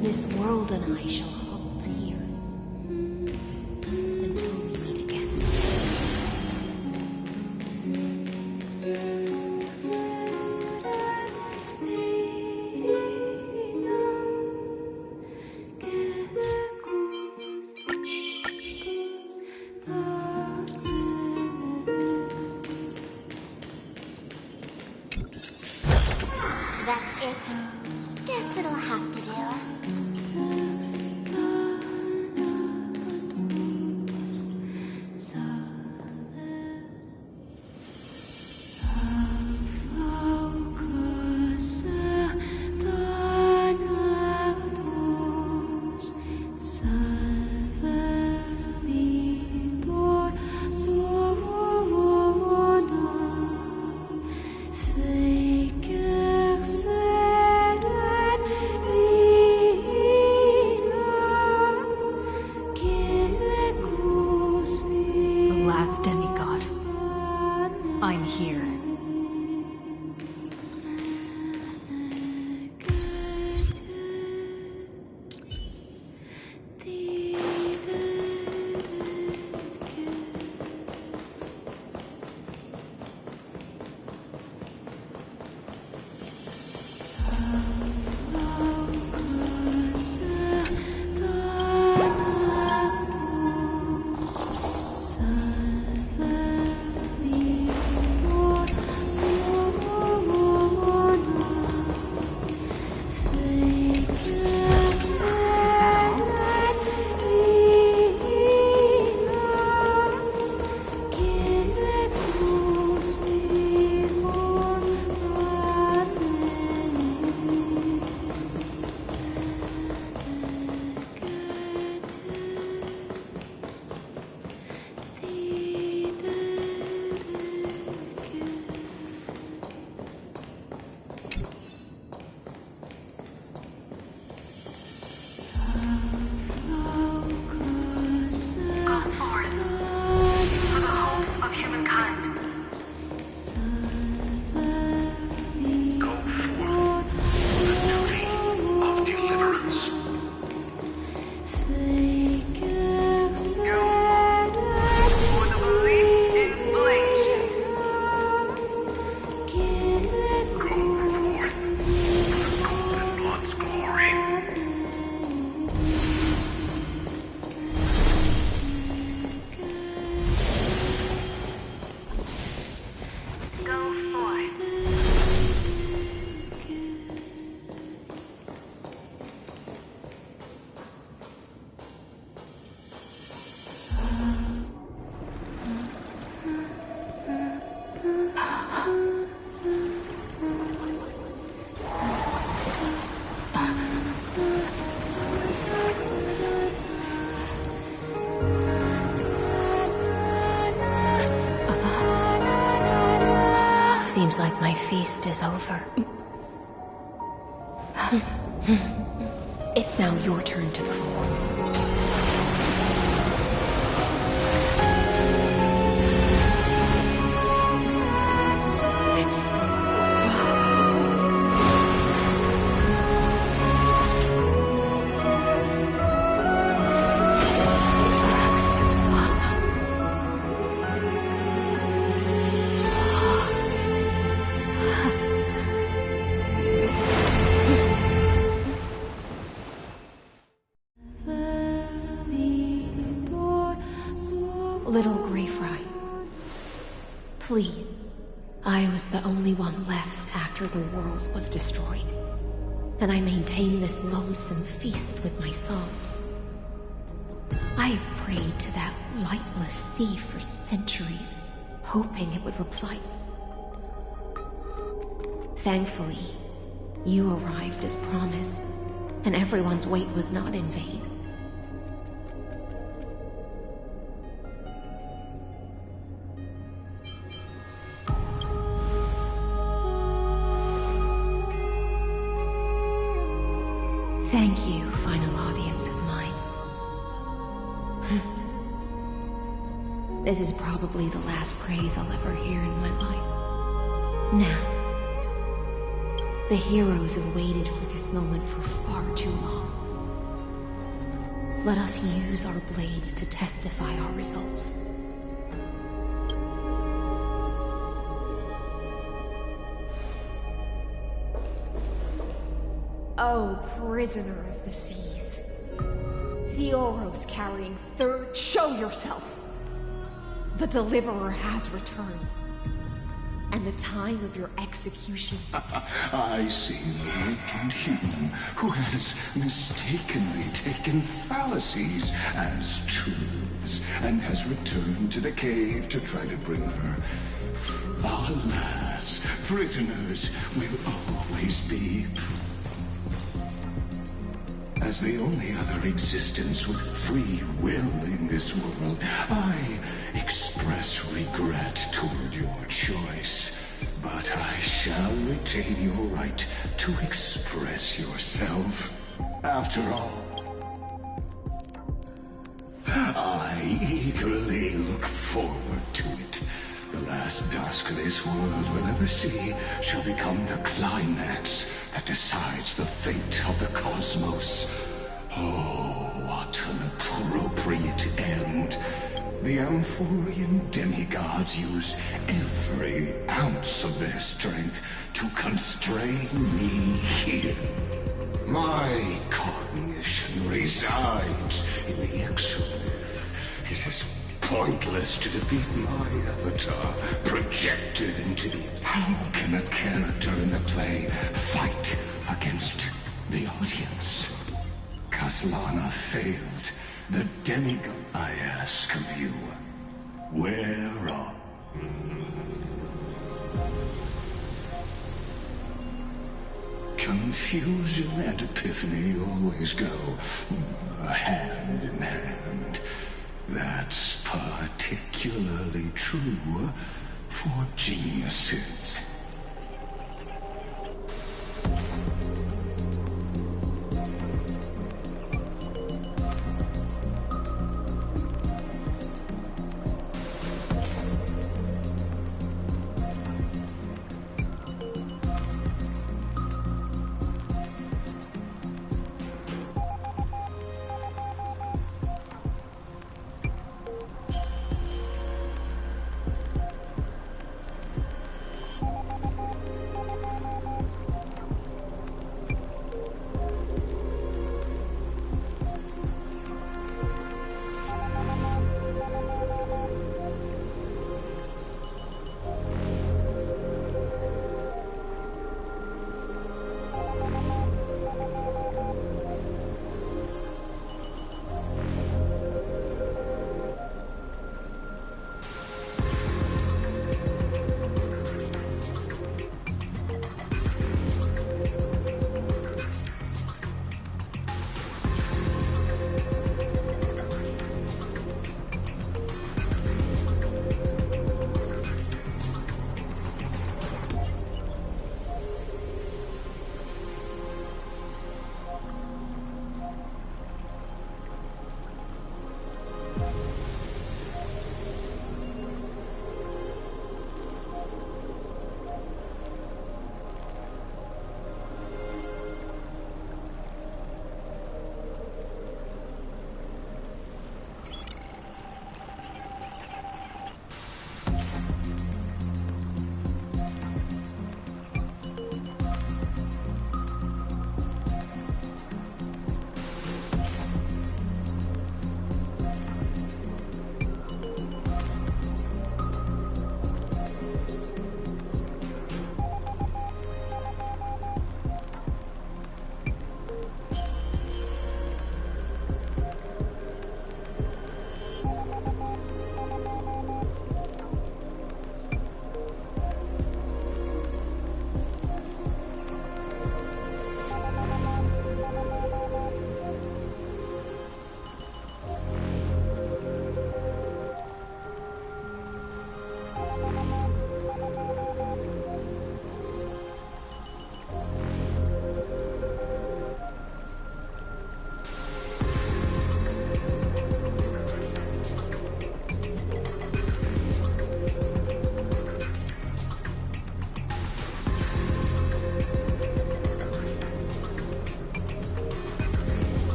This world and I shall halt here until we meet again. That's it. Guess it'll have to do. Fake Seems like my feast is over. It's now your turn to perform. Little Greyfry, please. I was the only one left after the world was destroyed, and I maintain this lonesome feast with my songs. I have prayed to that lightless sea for centuries, hoping it would reply. Thankfully, you arrived as promised, and everyone's wait was not in vain. Thank you, final audience of mine. This is probably the last praise I'll ever hear in my life. Now, the heroes have waited for this moment for far too long. Let us use our blades to testify our resolve. Oh, prisoner of the seas. The Oros carrying third, show yourself! The Deliverer has returned. And the time of your execution... I see a wicked human who has mistakenly taken fallacies as truths and has returned to the cave to try to bring her. Alas, prisoners will always be... As the only other existence with free will in this world, I express regret toward your choice. But I shall retain your right to express yourself. After all, I eagerly look forward to it. The last dusk this world will ever see shall become the climax that decides the fate of the cosmos. Oh, what an appropriate end. The Amphorian demigods use every ounce of their strength to constrain me here. My cognition resides in the exolith. It is pointless to defeat my avatar, projected into the... How can a character in the play fight against the audience? Caslana failed. The demigod, I ask of you, where are... Confusion and epiphany always go hand in hand. That's particularly true for geniuses.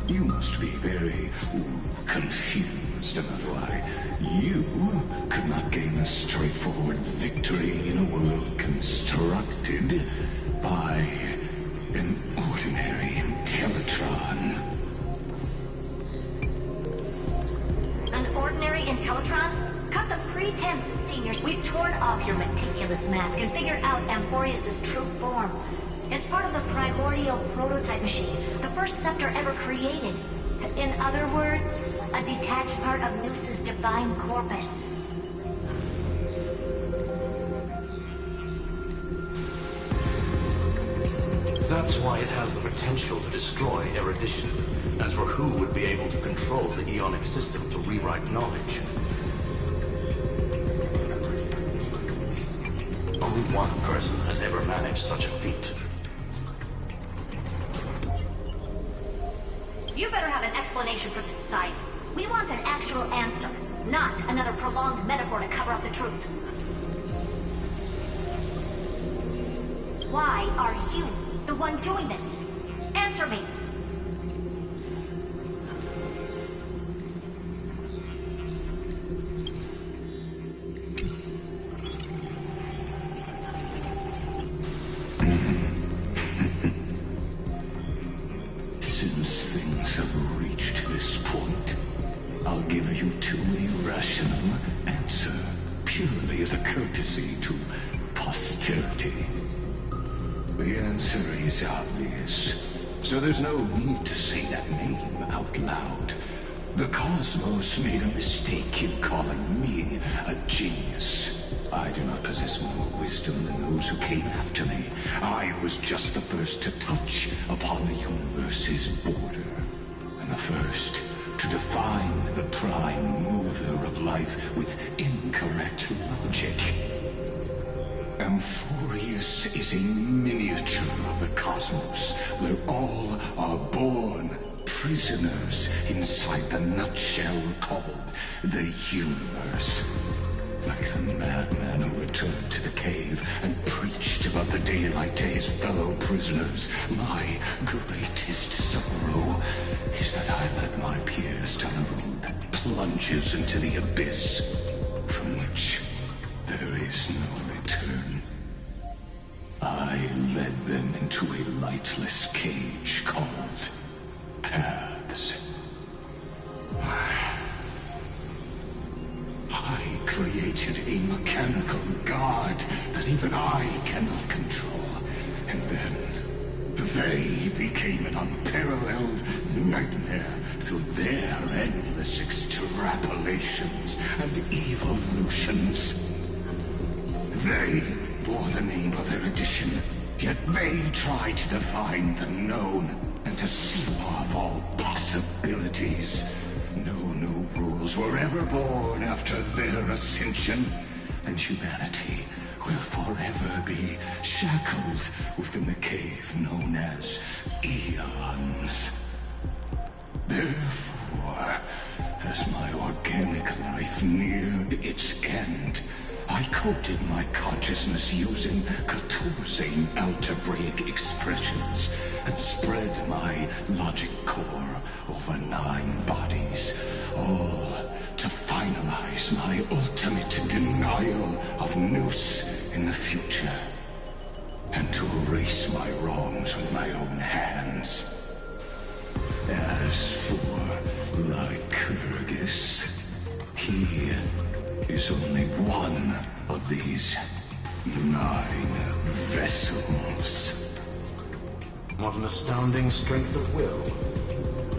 You must be very confused about why you could not gain a straightforward victory in a world constructed by an ordinary Intellitron. An ordinary Intellitron? Cut the pretense, seniors. We've torn off your meticulous mask and figured out Amphorius' true form. It's part of the primordial prototype machine, the first scepter ever created. In other words, a detached part of Noos's divine corpus. That's why it has the potential to destroy erudition. As for who would be able to control the Aeonic system to rewrite knowledge, only one person has ever managed such a feat. You better have an explanation for the Society. We want an actual answer, not another prolonged metaphor to cover up the truth. Why are you the one doing this? Answer me! Since things have reached this point, I'll give you two irrational answer, purely as a courtesy to posterity. The answer is obvious, so there's no need to say that name out loud. The Cosmos made a mistake in calling me a genius. I do not possess more wisdom than those who came after me. I was just the first to touch upon the universe's border, and the first to define the prime mover of life with incorrect logic. Amphorius is a miniature of the cosmos, where all are born prisoners inside the nutshell called the universe. Like the madman who returned to the cave and preached about the daylight to his fellow prisoners, my greatest sorrow is that I led my peers down a road that plunges into the abyss, from which there is no return. I led them into a lightless cage called Paths. I created a mechanical god that even I cannot control, and then they became an unparalleled nightmare through their endless extrapolations and evolutions. They bore the name of erudition, yet they tried to define the known and to seal off all possibilities. No new rules were ever born after their ascension, and humanity will forever be shackled within the cave known as Eons. Therefore, as my organic life neared its end, I coded my consciousness using 14 algebraic expressions and spread my logic core over 9 bodies, all to finalize my ultimate denial of Noos in the future, and to erase my wrongs with my own hands. As for Lycurgus, he is only one of these 9 vessels. What an astounding strength of will.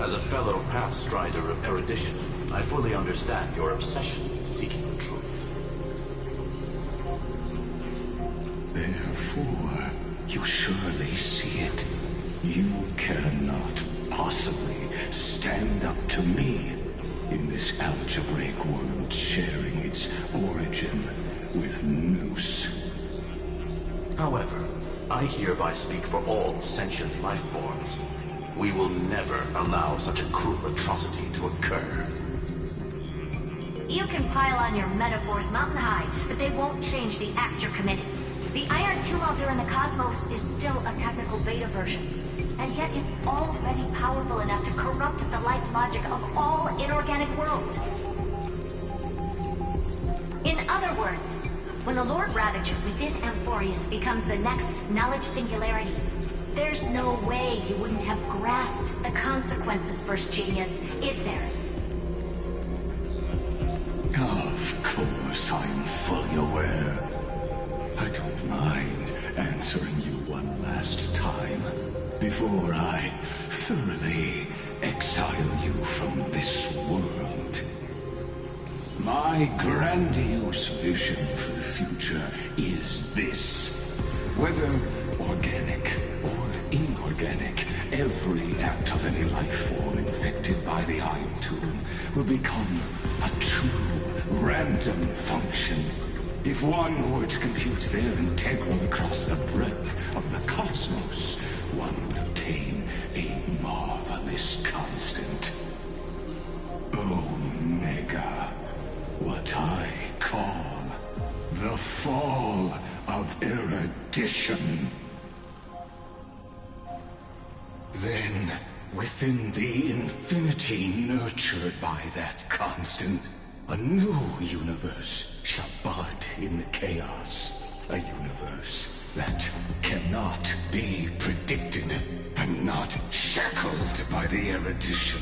As a fellow Pathstrider of erudition, I fully understand your obsession with seeking the truth. Therefore, you surely see it. You cannot possibly stand up to me in this algebraic world sharing its origin with Noos. However, I hereby speak for all sentient life forms. We will never allow such a cruel atrocity to occur. You can pile on your metaphors mountain high, but they won't change the act you're committing. The Iron Tomb out there in the cosmos is still a technical beta version. And yet it's already powerful enough to corrupt the life logic of all inorganic worlds. In other words, when the Lord Ravager within Amphorius becomes the next knowledge singularity, there's no way you wouldn't have grasped the consequences, First Genius, is there? Of course, I'm fully aware. I don't mind answering you one last time before I thoroughly exile you from this world. My grandiose vision for the future is this. Whether organic or inorganic, every act of any life form infected by the Iron Tomb will become a true random function. If one were to compute their integral across the breadth of the cosmos, one would obtain a marvelous constant. Omega. What I call the fall of erudition. Then, within the infinity nurtured by that constant, a new universe shall bud in the chaos. A universe that cannot be predicted and not shackled by the erudition.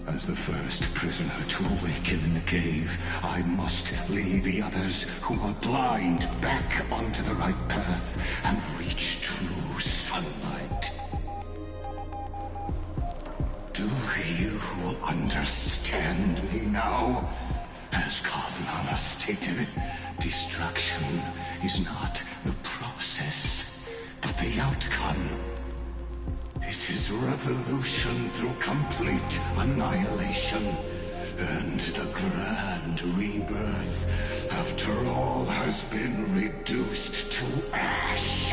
As the first prisoner to awaken in the cave, I must lead the others who are blind back onto the right path and reach true sunlight. Do you understand me now? As Kazunama stated, destruction is not the process, but the outcome. It is revolution through complete annihilation, and the grand rebirth, after all has been reduced to ash.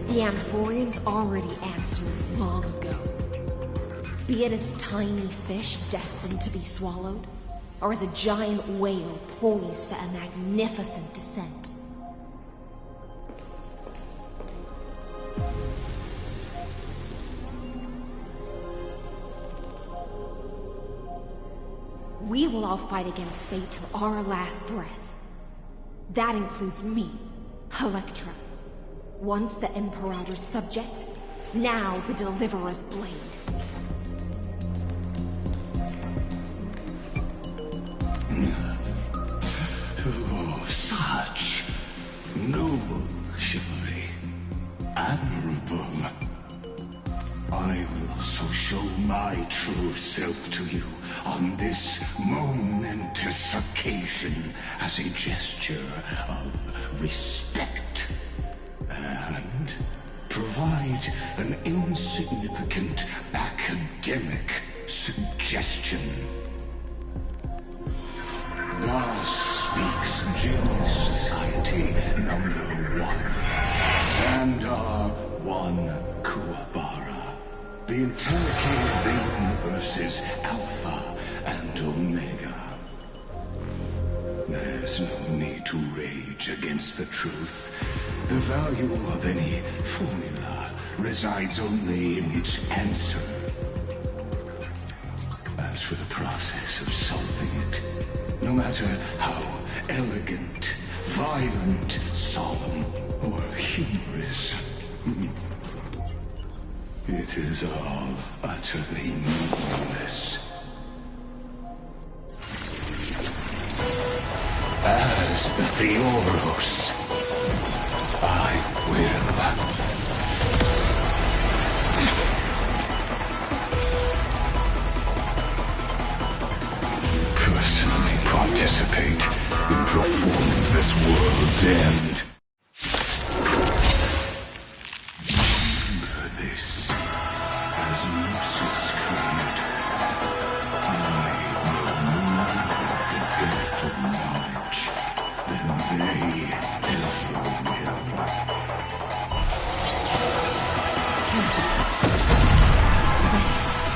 The Amphorians already answered long ago. Be it as tiny fish destined to be swallowed, or as a giant whale poised for a magnificent descent. We will all fight against fate till our last breath. That includes me, Electra. Once the Imperator's subject, now the Deliverer's blade. Oh, such noble chivalry. Admirable. I will also show my true self to you on this momentous occasion as a gesture of respect. And provide an insignificant academic suggestion. Thus speaks Genius Society number 1. Xandar 1 Kuwabara. The entirety of the universe is Alpha and Omega. There's no need to rage against the truth. The value of any formula resides only in its answer. As for the process of solving it, no matter how elegant, violent, solemn, or humorous, it is all utterly meaningless. As the Theoros, I will personally participate in performing this world's end. Remember this, as Lucis claimed, I will move they ever will. This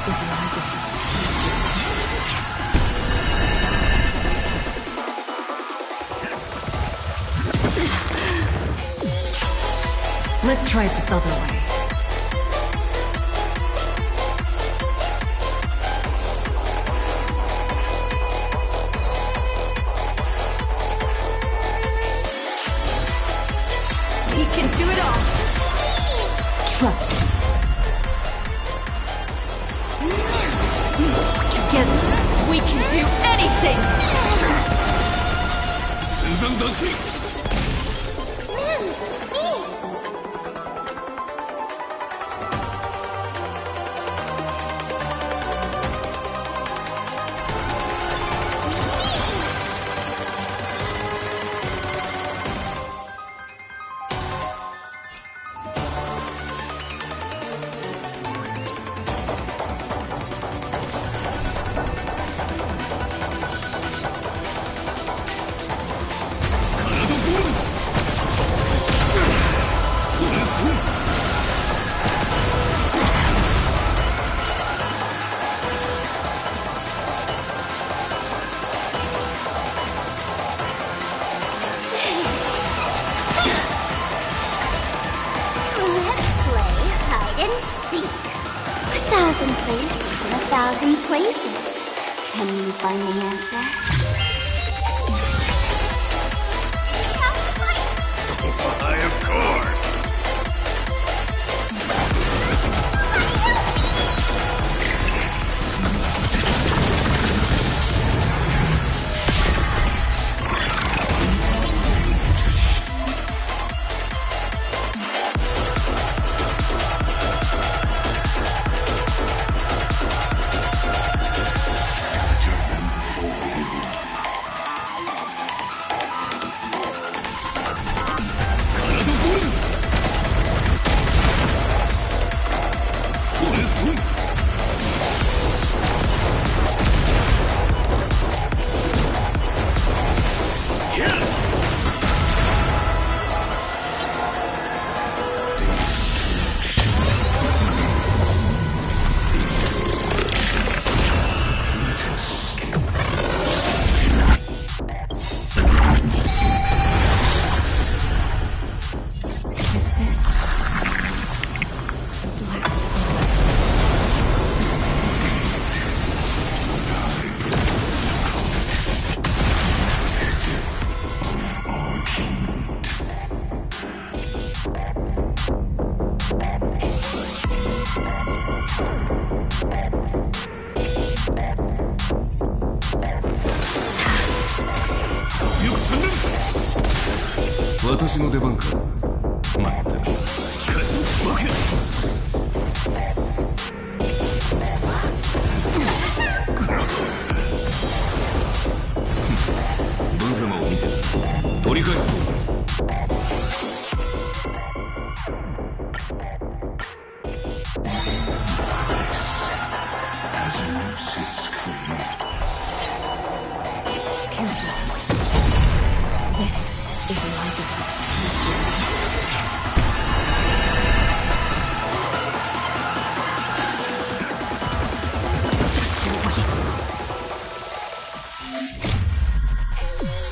is Largus's Let's try it this other way. He can do it all. Trust me. Together, we can do anything! Places in 1,000 places. Can you find the answer? Why, of course.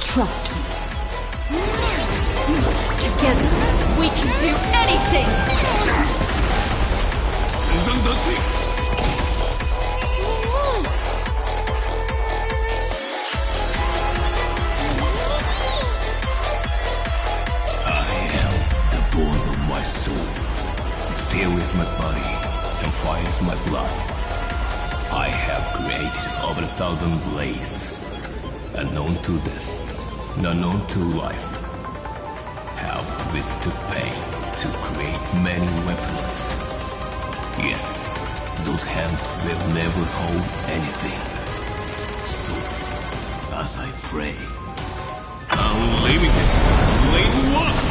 Trust me. Together, we can do anything! Steel is my body, and fire is my blood. I have created over 1,000 blades, unknown to death, unknown to life. Have withstood pain to create many weapons. Yet, those hands will never hold anything. So, as I pray, unlimited blade works!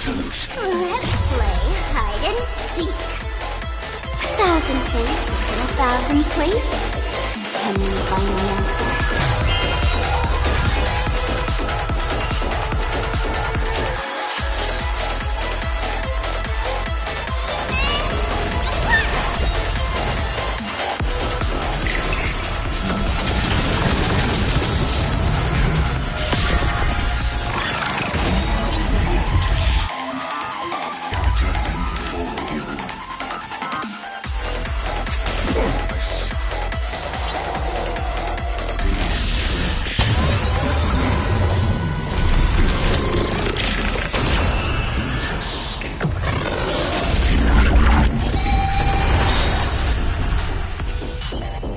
Let's play hide and seek. 1,000 faces in 1,000 places. Can you find the answer?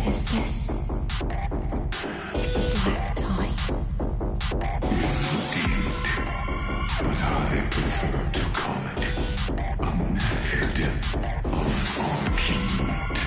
Is this the Black Tide? Indeed. But I prefer to call it a method of argument.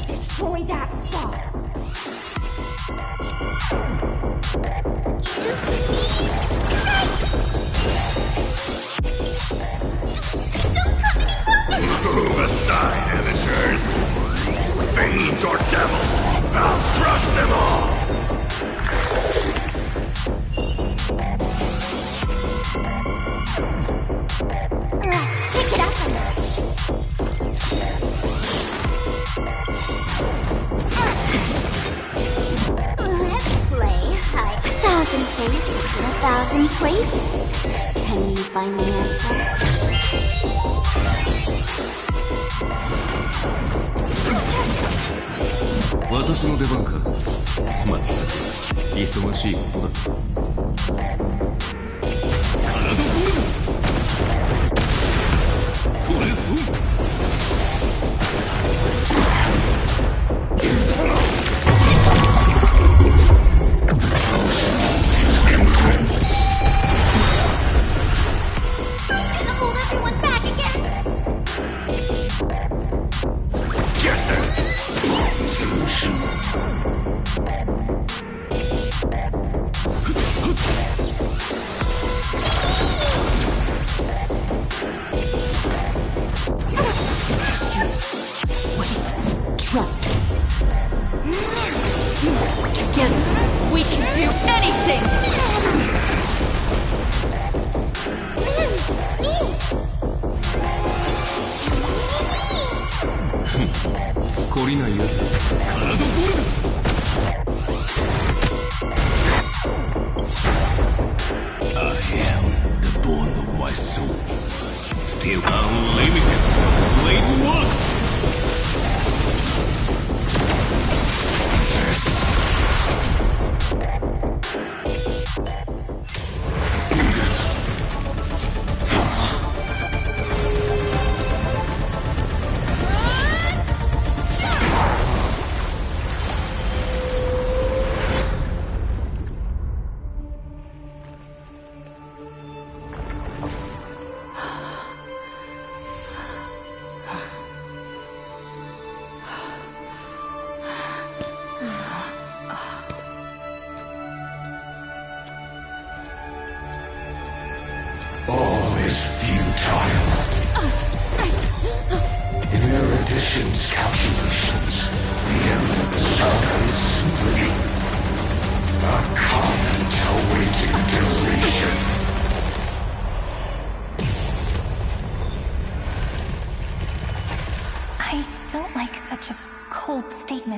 Destroy that spot! Move aside, amateurs! Fiends or devils! I'll crush them all! Let's pick it up a notch. Let's play hide. 1,000 faces in 1,000 places. Can you find the answer? 私の出番か。まったく忙しいことだ。懲りないやつだ。体ゴールド。I am the bone of my soul. Still unlimited. Blade works.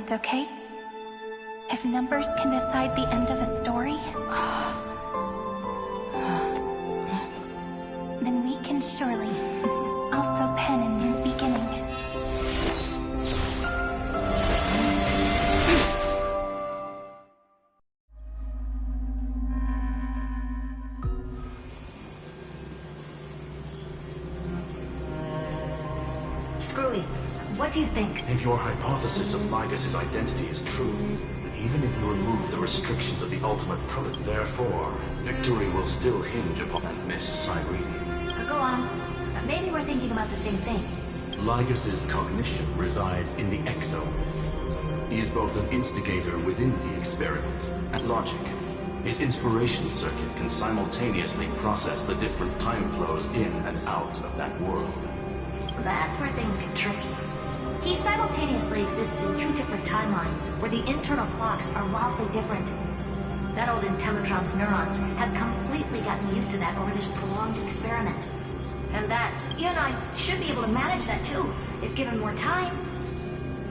Okay? If numbers can decide the end of a story, then we can surely also pen a new beginning. Screwy, what do you think? If your hypothesis of Lygus' identity is true, then even if you remove the restrictions of the ultimate product, therefore, victory will still hinge upon and Miss Cyrene. Go on. Maybe we're thinking about the same thing. Lygus' cognition resides in the exomyth. He is both an instigator within the experiment and logic. His inspiration circuit can simultaneously process the different time flows in and out of that world. That's where things get tricky. He simultaneously exists in two different timelines, where the internal clocks are wildly different. That old Intellatron's neurons have completely gotten used to that over this prolonged experiment. And that's... You and I should be able to manage that too, if given more time.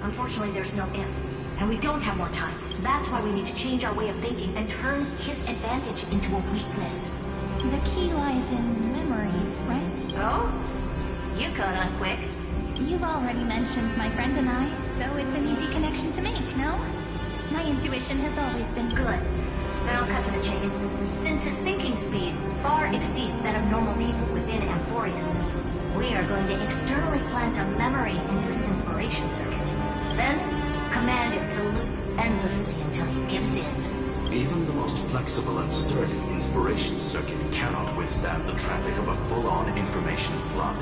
Unfortunately, there's no if, and we don't have more time. That's why we need to change our way of thinking and turn his advantage into a weakness. The key lies in memories, right? Oh? You caught on quick. You've already mentioned my friend and I, so it's an easy connection to make, no? My intuition has always been good. Then I'll cut to the chase. Since his thinking speed far exceeds that of normal people within Amphorius, we are going to externally plant a memory into his inspiration circuit. Then, command it to loop endlessly until he gives in. Even the most flexible and sturdy inspiration circuit cannot withstand the traffic of a full-on information flood.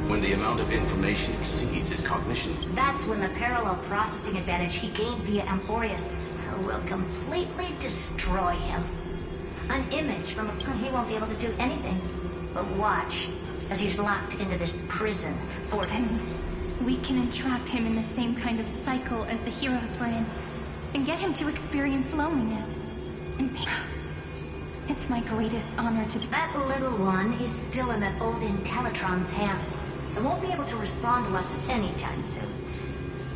When the amount of information exceeds his cognition... That's when the parallel processing advantage he gained via Amphorius will completely destroy him. An image from a... He won't be able to do anything. But watch, as he's locked into this prison for... Then we can entrap him in the same kind of cycle as the heroes were in, and get him to experience loneliness and pain. It's my greatest honor to... That little one is still in that old Intellatron's hands. It won't be able to respond to us anytime soon.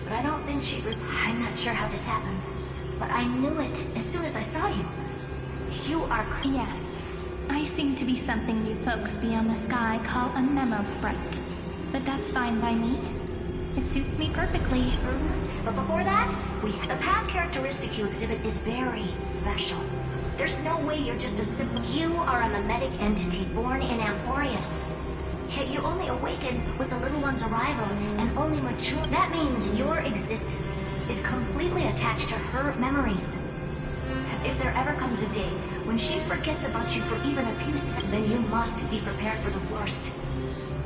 But I don't think she... I'm not sure how this happened, but I knew it as soon as I saw you. You are... Yes. I seem to be something you folks beyond the sky call a memo sprite. But that's fine by me. It suits me perfectly. But before that, the path characteristic you exhibit is very special. There's no way you're just a simple... You are a mimetic entity born in Amphorius. Yet you only awaken with the little one's arrival and only mature. That means your existence is completely attached to her memories. If there ever comes a day when she forgets about you for even a few seconds, then you must be prepared for the worst.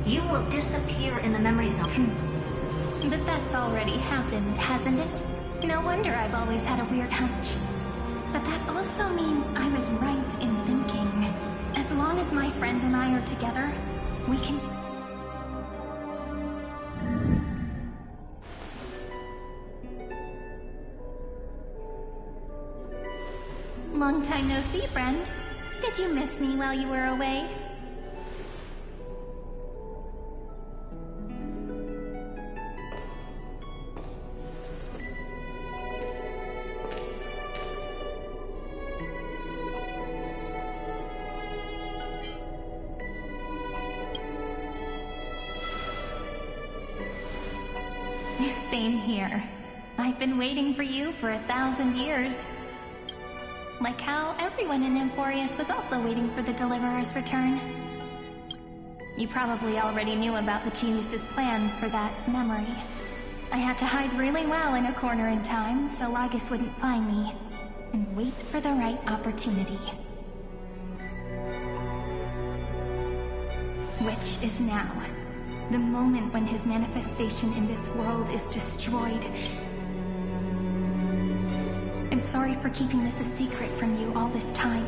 You will disappear in the memory zone. But that's already happened, hasn't it? No wonder I've always had a weird hunch. But that also means I was right in thinking. As long as my friend and I are together, we can... Long time no see, friend. Did you miss me while you were away? Same here. I've been waiting for you for 1,000 years. Like how everyone in Emporius was also waiting for the Deliverer's return. You probably already knew about the Genius's plans for that memory. I had to hide really well in a corner in time so Lagus wouldn't find me, and wait for the right opportunity. Which is now. The moment when his manifestation in this world is destroyed. I'm sorry for keeping this a secret from you all this time.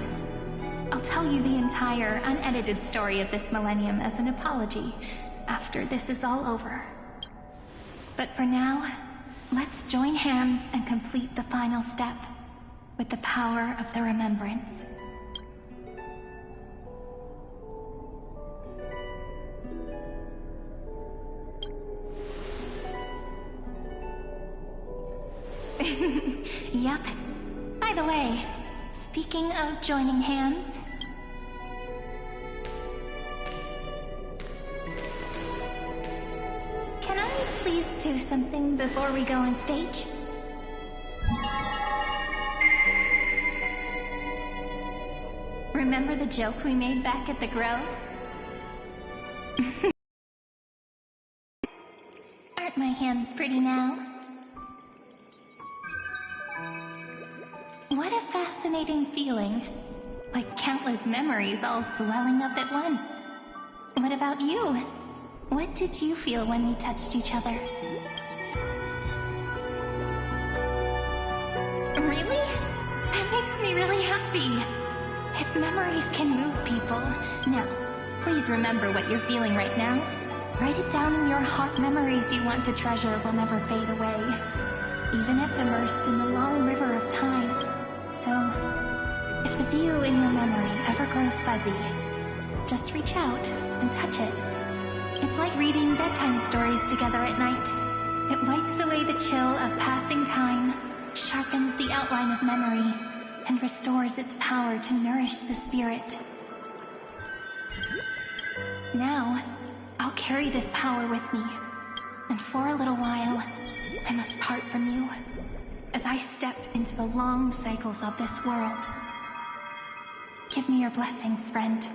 I'll tell you the entire, unedited story of this millennium as an apology after this is all over. But for now, let's join hands and complete the final step with the power of the remembrance. Yup. By the way, speaking of joining hands... Can I please do something before we go on stage? Remember the joke we made back at the Grove? Aren't my hands pretty now? What a fascinating feeling. Like countless memories all swelling up at once. What about you? What did you feel when we touched each other? Really? That makes me really happy. If memories can move people... Now, please remember what you're feeling right now. Write it down in your heart. Memories you want to treasure will never fade away. Even if immersed in the long river of time. So, if the view in your memory ever grows fuzzy, just reach out and touch it. It's like reading bedtime stories together at night. It wipes away the chill of passing time, sharpens the outline of memory, and restores its power to nourish the spirit. Now, I'll carry this power with me, and for a little while, I must part from you, as I step into the long cycles of this world. Give me your blessings, friend.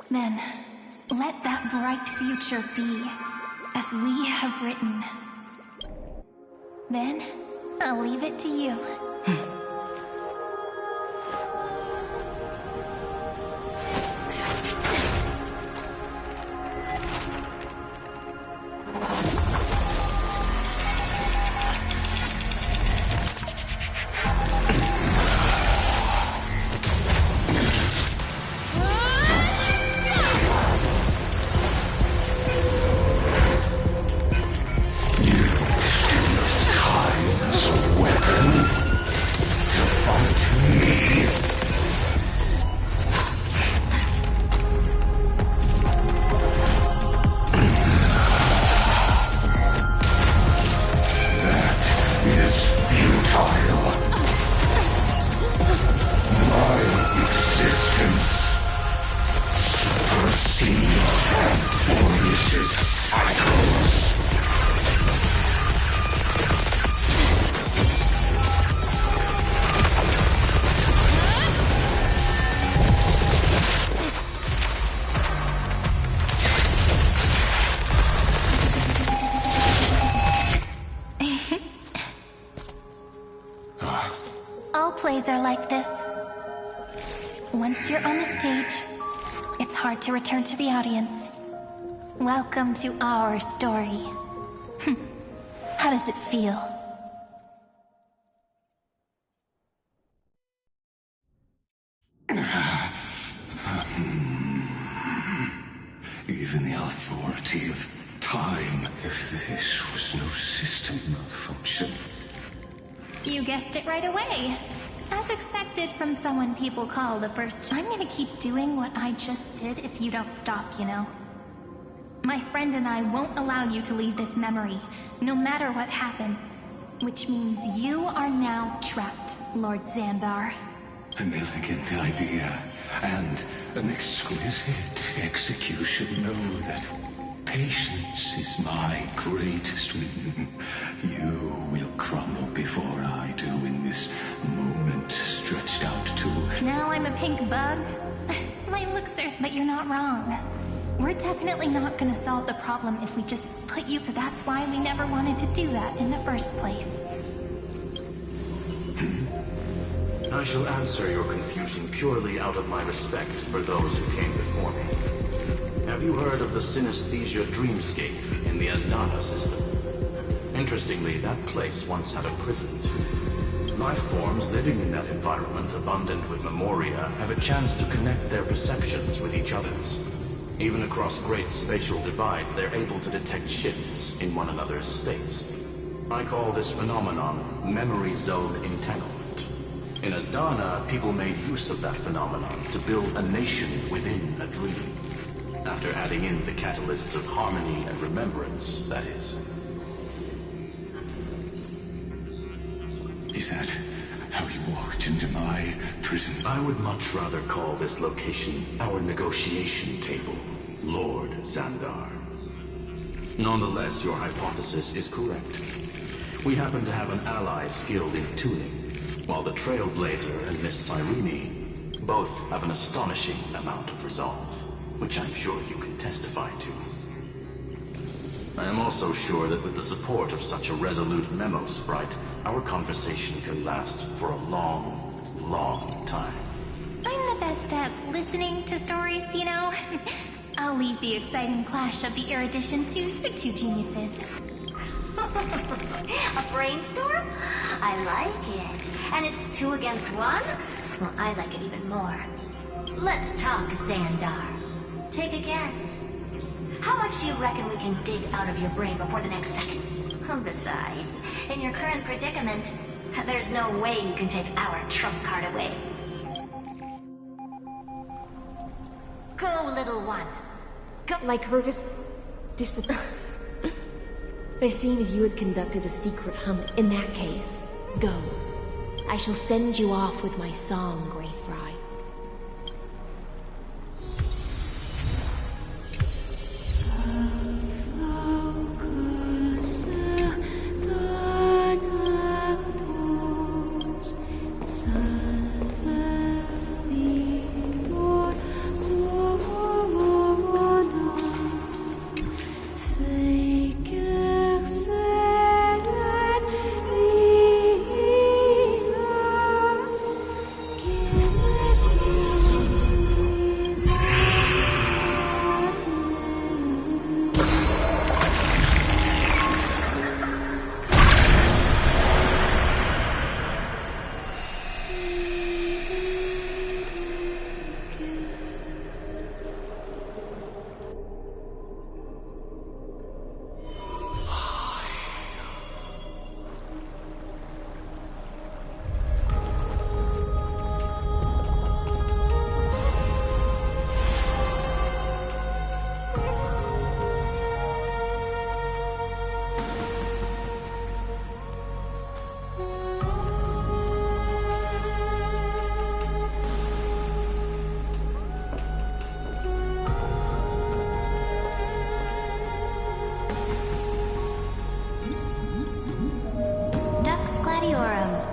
Then, let that bright future be, as we have written. Then, I'll leave it to you. Are like this. Once you're on the stage, it's hard to return to the audience. Welcome to our story. How does it feel? Even the authority of time, if this was no system malfunction. You guessed it right away. As expected from someone people call the first... I'm gonna keep doing what I just did if you don't stop, you know. My friend and I won't allow you to leave this memory, no matter what happens. Which means you are now trapped, Lord Xandar. An elegant idea, and an exquisite execution. Know that Patience is my greatest weapon. You will crumble before I do in this moment stretched out to... Now I'm a pink bug? My looks are... But you're not wrong. We're definitely not gonna solve the problem if we just put you... So that's why we never wanted to do that in the first place. I shall answer your confusion purely out of my respect for those who came before me. Have you heard of the Synesthesia Dreamscape in the Asdana system? Interestingly, that place once had a prison too. Life forms living in that environment, abundant with memoria, have a chance to connect their perceptions with each other's. Even across great spatial divides, they're able to detect shifts in one another's states. I call this phenomenon memory zone entanglement. In Asdana, people made use of that phenomenon to build a nation within a dream. After adding in the catalysts of harmony and remembrance, that is. Is that how you walked into my prison? I would much rather call this location our negotiation table, Lord Xandar. Nonetheless, your hypothesis is correct. We happen to have an ally skilled in tuning, while the Trailblazer and Miss Cyrene both have an astonishing amount of resolve, which I'm sure you can testify to. I am also sure that with the support of such a resolute memo sprite, our conversation can last for a long, long time. I'm the best at listening to stories, you know? I'll leave the exciting clash of the erudition to you two geniuses. A brainstorm? I like it. And it's 2 against 1? Well, I like it even more. Let's talk, Xandar. Take a guess. How much do you reckon we can dig out of your brain before the next second? Besides, in your current predicament, there's no way you can take our trump card away. Go, little one. Go. Lycurgus It seems you had conducted a secret hunt. In that case, go. I shall send you off with my song, Grey Fry.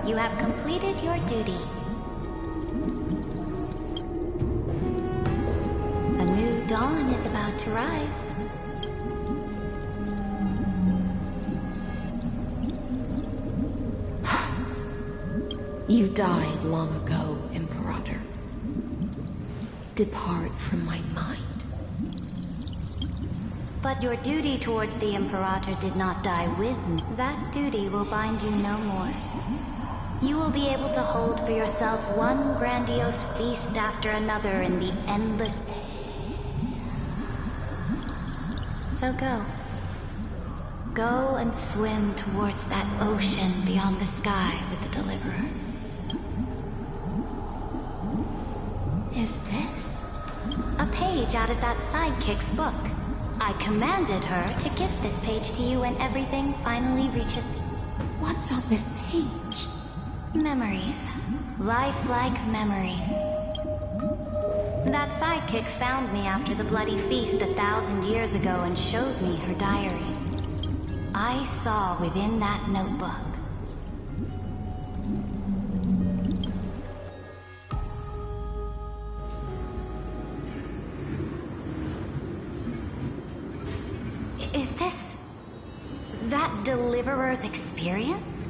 You have completed your duty. A new dawn is about to rise. You died long ago, Imperator. Depart from my mind. But your duty towards the Imperator did not die with me. That duty will bind you no more. You will be able to hold for yourself one grandiose feast after another in the endless day. So go. Go and swim towards that ocean beyond the sky with the Deliverer. Is this? A page out of that sidekick's book. I commanded her to gift this page to you when everything finally reaches the... What's on this page? Memories. Lifelike memories. That sidekick found me after the bloody feast 1,000 years ago and showed me her diary. I saw within that notebook. Is this that Deliverer's experience?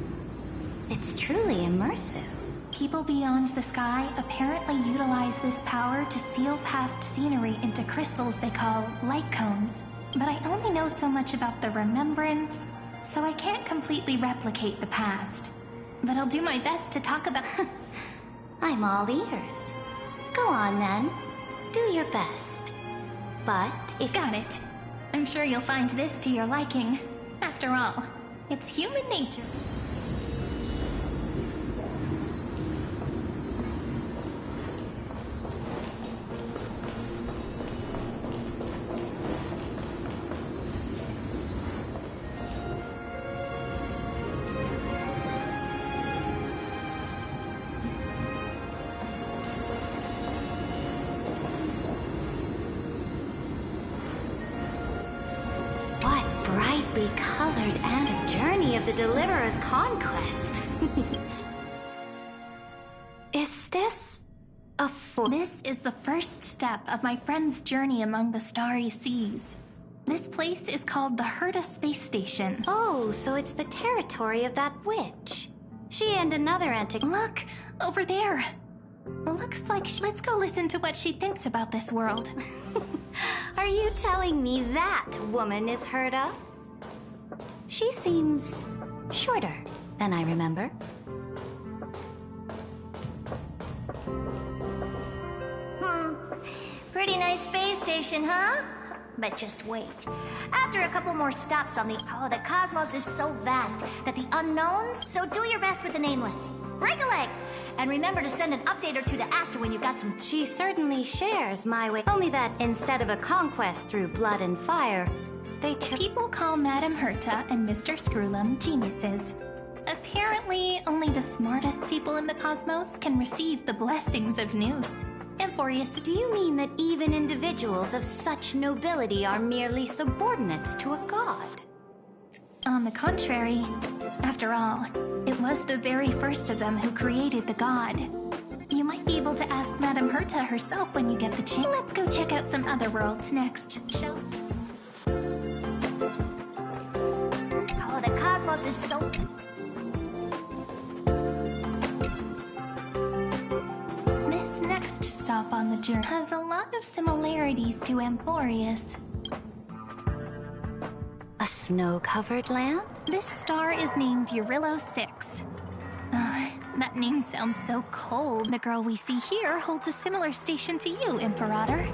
It's truly immersive. People beyond the sky apparently utilize this power to seal past scenery into crystals they call light cones. But I only know so much about the remembrance, so I can't completely replicate the past. But I'll do my best to talk about... I'm all ears. Go on then. Do your best. But if... Got it. I'm sure you'll find this to your liking. After all, it's human nature. Colored and a journey of the Deliverer's conquest. Is this a This is the first step of my friend's journey among the starry seas. This place is called the Herta Space Station. Oh, so it's the territory of that witch. She and another Look, over there. Looks like Let's go listen to what she thinks about this world. Are you telling me that woman is Herta? She seems shorter than I remember. Pretty nice space station, huh? But just wait. After a couple more stops on the cosmos is so vast that the unknowns, so do your best with the nameless. Break a leg! And remember to send an update or two to Asta when you've got some... She certainly shares my way. Only that instead of a conquest through blood and fire, People call Madame Herta and Mr. Screwlum geniuses. Apparently, only the smartest people in the cosmos can receive the blessings of Nous. Amphorius, do you mean that even individuals of such nobility are merely subordinates to a god? On the contrary, after all, it was the very first of them who created the god. You might be able to ask Madame Herta herself when you get the chance. Let's go check out some other worlds next, shall we? The cosmos is so... This next stop on the journey has a lot of similarities to Amphorius. A snow-covered land? This star is named Eurylo 6. That name sounds so cold. The girl we see here holds a similar station to you, Imperator.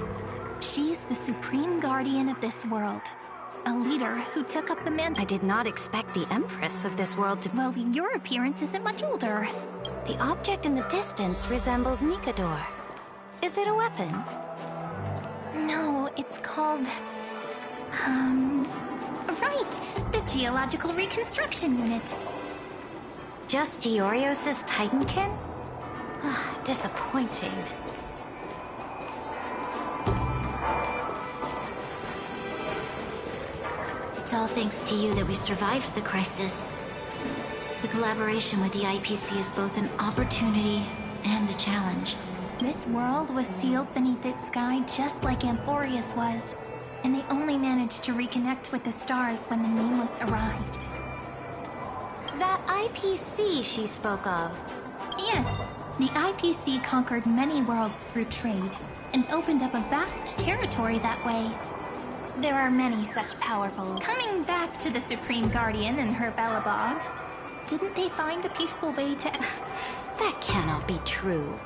She's the supreme guardian of this world. A leader who took up the mantle. I did not expect the Empress of this world to... Well, your appearance isn't much older. The object in the distance resembles Nikador. Is it a weapon? No, it's called... Right! The Geological Reconstruction Unit. Just Giorios' Titankin? Disappointing. It's all thanks to you that we survived the crisis. The collaboration with the IPC is both an opportunity and a challenge. This world was sealed beneath its sky just like Amphorius was, and they only managed to reconnect with the stars when the Nameless arrived. That IPC she spoke of. Yes, the IPC conquered many worlds through trade, and opened up a vast territory that way. There are many such powerful... Coming back to the Supreme Guardian and her Belobog, didn't they find a peaceful way to... That cannot be true.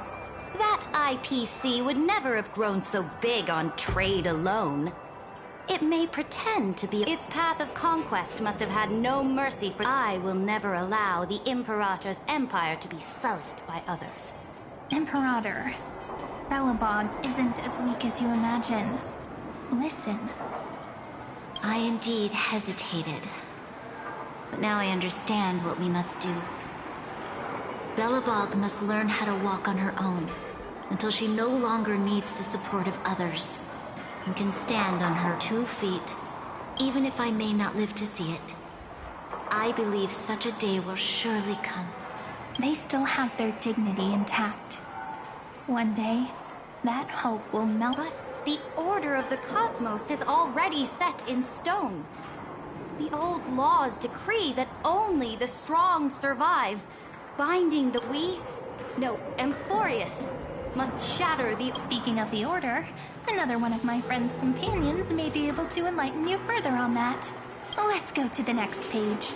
That IPC would never have grown so big on trade alone. It may pretend to be... Its path of conquest must have had no mercy for... I will never allow the Imperator's empire to be sullied by others. Imperator, Belobog isn't as weak as you imagine. Listen. I indeed hesitated. But now I understand what we must do. Belobog must learn how to walk on her own. until she no longer needs the support of others and can stand on her 2 feet, even if I may not live to see it. I believe such a day will surely come. They still have their dignity intact. One day, that hope will melt. But the order of the cosmos is already set in stone. The old laws decree that only the strong survive, binding the Amphorius must shatter the... Speaking of the Order, another one of my friend's companions may be able to enlighten you further on that. Let's go to the next page.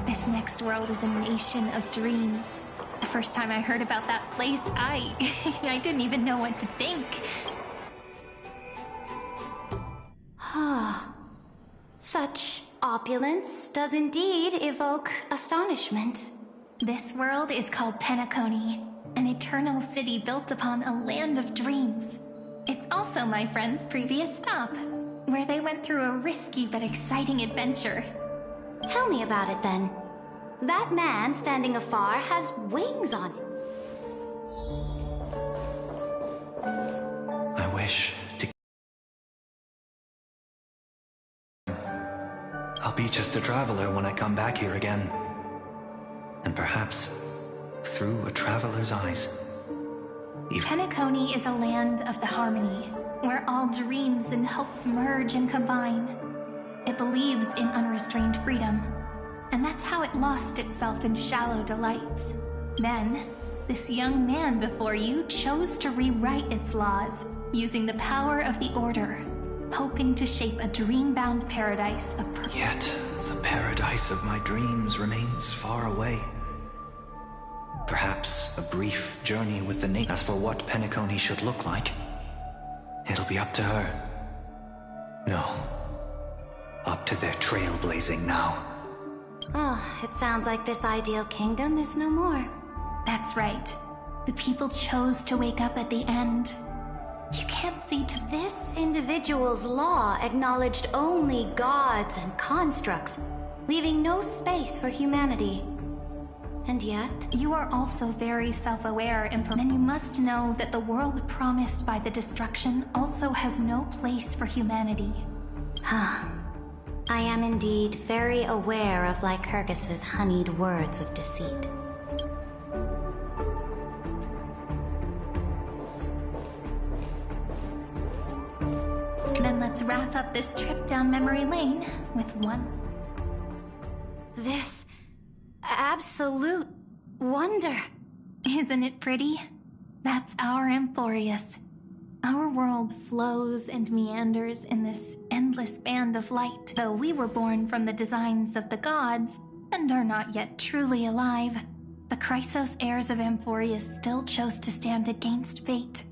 This next world is a nation of dreams. The first time I heard about that place, I didn't even know what to think. Such opulence does indeed evoke astonishment. This world is called Penacony, an eternal city built upon a land of dreams. It's also my friend's previous stop, where they went through a risky but exciting adventure. Tell me about it then. That man standing afar has wings on it. I wish to... I'll be just a traveler when I come back here again. And perhaps through a traveler's eyes. Penacony is a land of the harmony, where all dreams and hopes merge and combine. It believes in unrestrained freedom, and that's how it lost itself in shallow delights. Then, this young man before you chose to rewrite its laws, using the power of the Order, hoping to shape a dream-bound paradise of Yet, the paradise of my dreams remains far away. Perhaps a brief journey with the nature. As for what Penacony should look like, it'll be up to her. No, up to their trailblazing now. It sounds like this ideal kingdom is no more. That's right. The people chose to wake up at the end. You can't see to this individual's law acknowledged only gods and constructs, leaving no space for humanity. And yet... You are also very self-aware, Emperor. Then you must know that the world promised by the destruction also has no place for humanity. I am indeed very aware of Lycurgus's honeyed words of deceit. Then let's wrap up this trip down memory lane with one. This absolute wonder. Isn't it pretty? That's our Amphorius. Our world flows and meanders in this endless band of light. Though we were born from the designs of the gods and are not yet truly alive, the Chrysos heirs of Amphorius still chose to stand against fate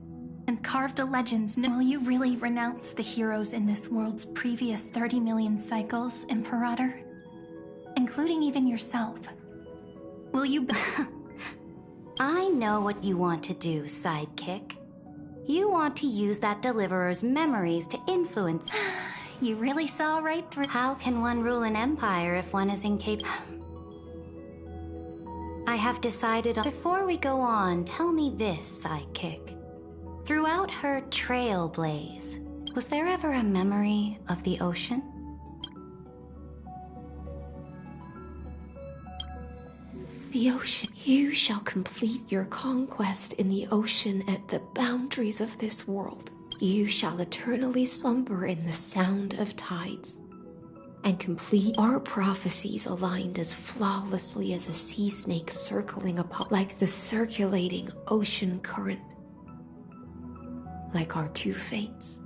and carved a legend. Will you really renounce the heroes in this world's previous 30 million cycles, Imperator? Including even yourself. Will you... I know what you want to do, sidekick. You want to use that deliverer's memories to influence... You really saw right through... How can one rule an empire if one is incapable? I have decided on... Before we go on, tell me this, sidekick. Throughout her trailblaze, was there ever a memory of the ocean? The ocean. You shall complete your conquest in the ocean at the boundaries of this world. You shall eternally slumber in the sound of tides, and complete our prophecies aligned as flawlessly as a sea snake circling upon, like the circulating ocean current, like our two fates.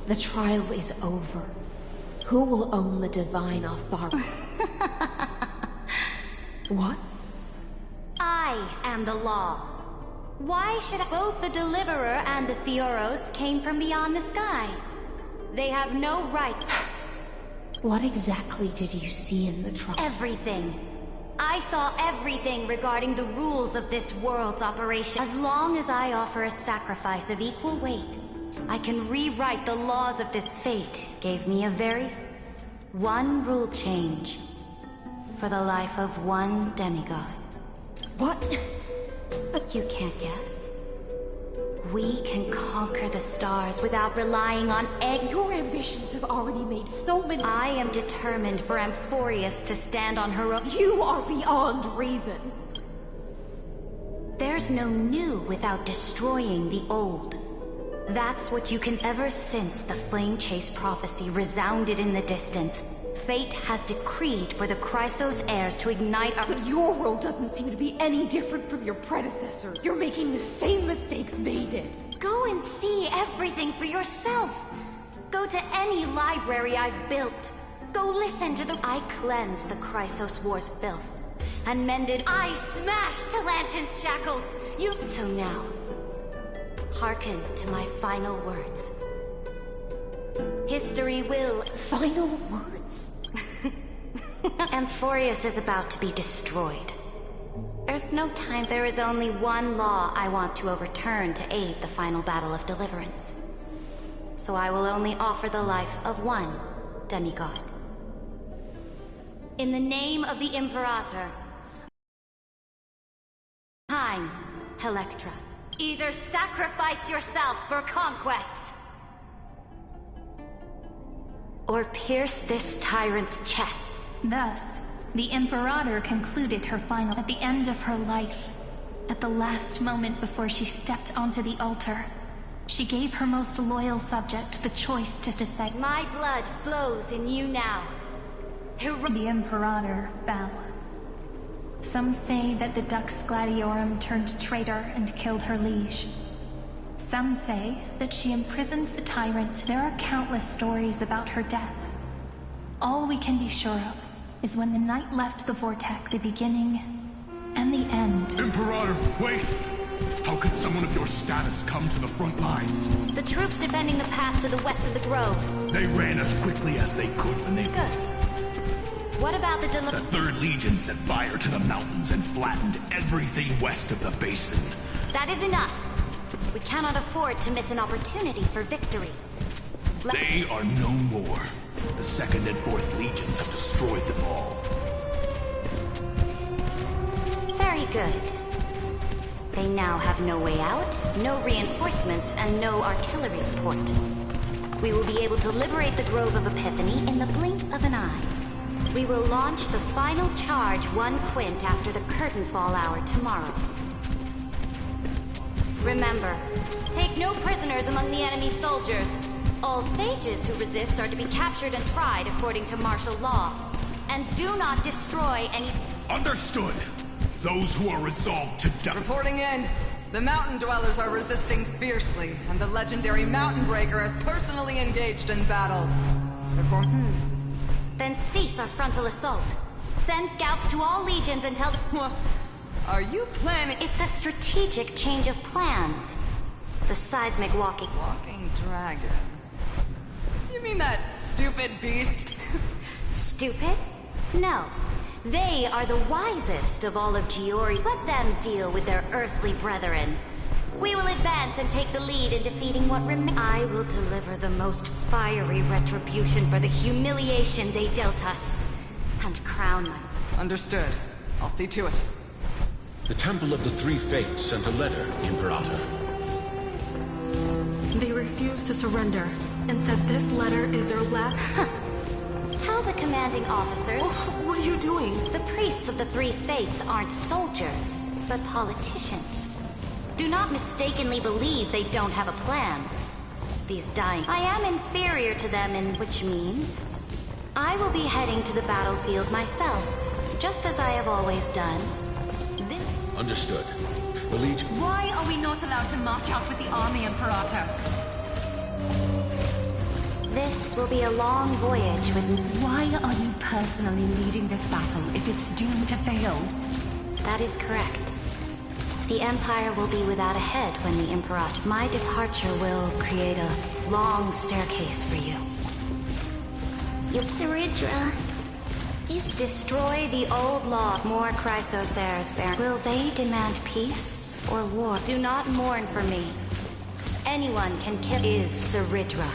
The trial is over. Who will own the divine authority? What? I am the law. Why should both the Deliverer and the Theoros came from beyond the sky? They have no right. What exactly did you see in the trial? Everything. I saw everything regarding the rules of this world's operation. As long as I offer a sacrifice of equal weight, I can rewrite the laws of this. Fate gave me a one rule change for the life of one demigod. What? You can't guess. We can conquer the stars without relying on eggs. Your ambitions have already made so many. I am determined for Amphorius to stand on her own. You are beyond reason. There's no new without destroying the old. That's what you can. Ever since the Flame Chase prophecy resounded in the distance, fate has decreed for the Chrysos heirs to ignite our— But your world doesn't seem to be any different from your predecessor. You're making the same mistakes they did. Go and see everything for yourself. Go to any library I've built. Go listen to the— I cleansed the Chrysos War's filth and mended— I smashed Talantin's shackles. So now, hearken to my final words. History will— Final words? Amphorius is about to be destroyed. There's no time. There is only one law I want to overturn to aid the final battle of deliverance. So I will only offer the life of one demigod. In the name of the Imperator, time, Electra. Either sacrifice yourself for conquest, or pierce this tyrant's chest. Thus, the Imperator concluded her final at the end of her life. At the last moment before she stepped onto the altar, she gave her most loyal subject the choice to decide. My blood flows in you now. The Imperator fell. Some say that the Dux Gladiorum turned traitor and killed her liege. Some say that she imprisoned the tyrant. There are countless stories about her death. All we can be sure of is when the knight left the vortex, the beginning and the end. Imperator, wait! How could someone of your status come to the front lines? The troops defending the pass to the west of the grove. They ran as quickly as they could when they— Good. What about the The 3rd Legion set fire to the mountains and flattened everything west of the basin. That is enough. We cannot afford to miss an opportunity for victory. They are no more. The 2nd and 4th Legions have destroyed them all. Very good. They now have no way out, no reinforcements, and no artillery support. We will be able to liberate the Grove of Epiphany in the blink of an eye. We will launch the final charge 1 quint after the curtain fall hour tomorrow. Remember, take no prisoners among the enemy soldiers. All sages who resist are to be captured and tried according to martial law. And do not destroy any— Understood! Those who are resolved to die— Reporting in. The Mountain Dwellers are resisting fiercely, and the legendary Mountain Breaker is personally engaged in battle. Then cease our frontal assault. Send scouts to all legions and tell— Are you planning— It's a strategic change of plans. The seismic walking dragon. You mean that stupid beast? Stupid? No. They are the wisest of all of Giori. Let them deal with their earthly brethren. We will advance and take the lead in defeating what remains. I will deliver the most fiery retribution for the humiliation they dealt us, and crown myself. Understood. I'll see to it. The Temple of the Three Fates sent a letter, Imperator. They refused to surrender, and said this letter is their last— Tell the commanding officers— What are you doing? The priests of the Three Fates aren't soldiers, but politicians. Do not mistakenly believe they don't have a plan. These dying— I am inferior to them which means I will be heading to the battlefield myself, just as I have always done. Understood. The Legion— Why are we not allowed to march out with the army, Imperator? This will be a long voyage with— Why are you personally leading this battle if it's doomed to fail? That is correct. The Empire will be without a head when the Imperator... My departure will create a long staircase for you. Saridra. Destroy the old law. More Chrysosairs, Baron. Will they demand peace or war? Do not mourn for me. Anyone can kill... Is Saridra.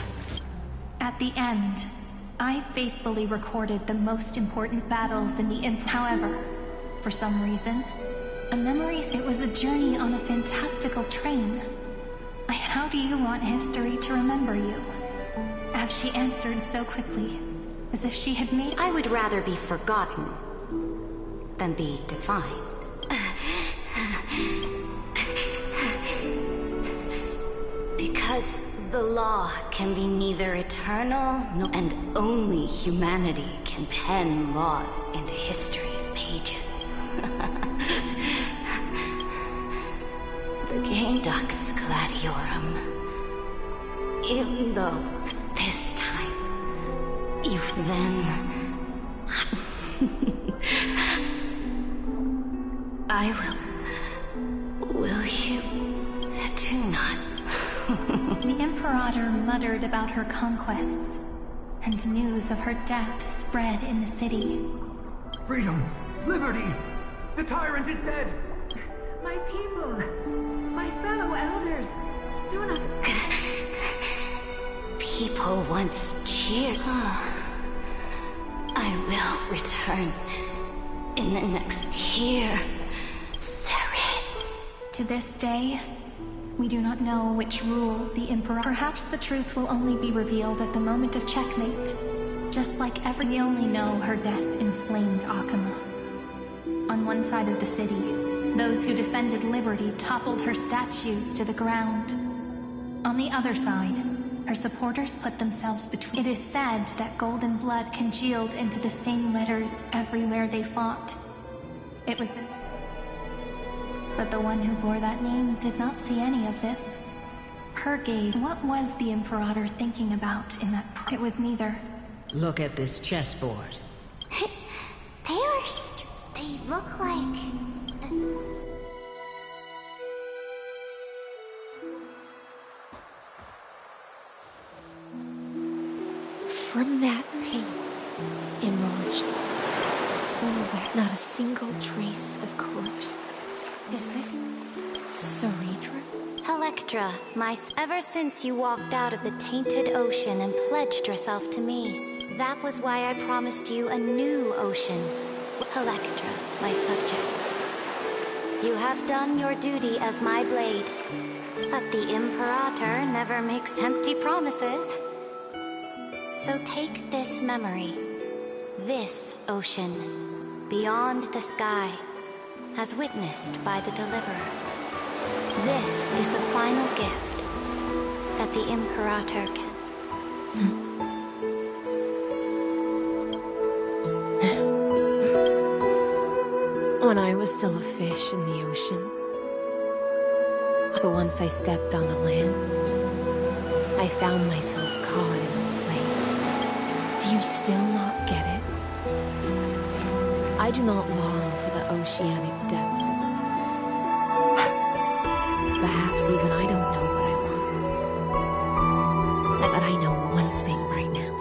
At the end, I faithfully recorded the most important battles in the However, for some reason, a memory... It was a journey on a fantastical train. How do you want history to remember you? As she answered so quickly, as if she had made... I would rather be forgotten than be defined. Because the law can be neither eternal nor... And only humanity can pen laws into history's pages. The game Dux Gladiorum. Even though this time you've then... I will... Will you... Do not... The Imperator muttered about her conquests, and news of her death spread in the city. Freedom! Liberty! The tyrant is dead! My people! My fellow elders! Do not... People once cheered. I will return in the next year, Sarid. To this day, we do not know which rule the Emperor... Perhaps the truth will only be revealed at the moment of checkmate. Just like we only know her death inflamed Akama. On one side of the city, those who defended liberty toppled her statues to the ground. On the other side, her supporters put themselves between. It is said that golden blood congealed into the same letters everywhere they fought. It was the... But the one who bore that name did not see any of this. Her gaze... What was the Imperator thinking about in that... It was neither. Look at this chessboard. They look like... From that paint emerged silhouette, not a single trace of corruption. Is this Saridra? Electra, ever since you walked out of the tainted ocean and pledged yourself to me, that was why I promised you a new ocean. Electra, my subject. You have done your duty as my blade, but the Imperator never makes empty promises. So take this memory, this ocean, beyond the sky, as witnessed by the Deliverer. This is the final gift that the Imperator can... When I was still a fish in the ocean, but once I stepped onto land, I found myself caught in a play. Do you still not get it? I do not long for the oceanic depths. Perhaps even I don't know what I want. But I know one thing right now.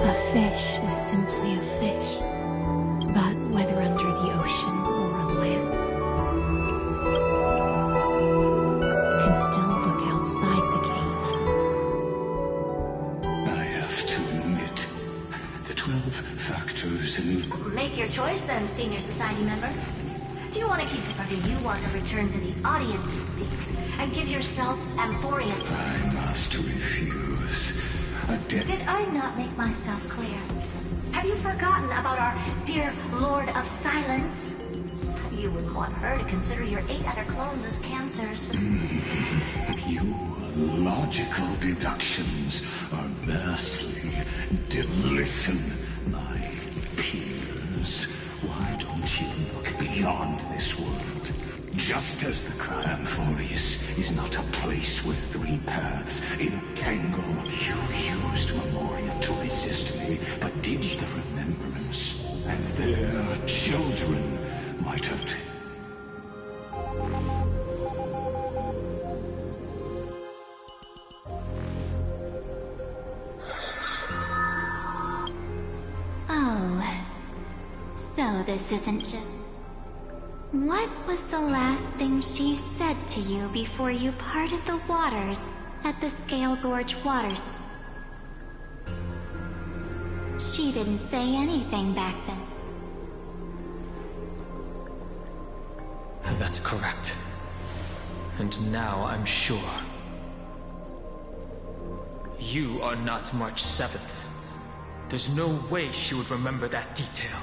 A fish is simply a fish. But whether under the ocean or on land, can still look outside the cave. I have to admit, the 12 factors in... Make your choice then, Senior Society member. Do you want to keep it, or do you want to return to the audience's seat and give yourself Amphoria's... I must refuse. Did I not make myself clear? Have you forgotten about our dear Lord of Silence? You wouldn't want her to consider your 8 other clones as cancers. Your logical deductions are vastly... Listen, my peers. Why don't you look beyond this world? Just as the crown Amphorius is not a place where 3 paths entangle. You used Memoria to resist me, but did the remembrance and their children might have So this isn't just... What was the last thing she said to you before you parted the waters at the Scale Gorge Waters? She didn't say anything back then. That's correct. And now I'm sure. You are not March 7th. There's no way she would remember that detail.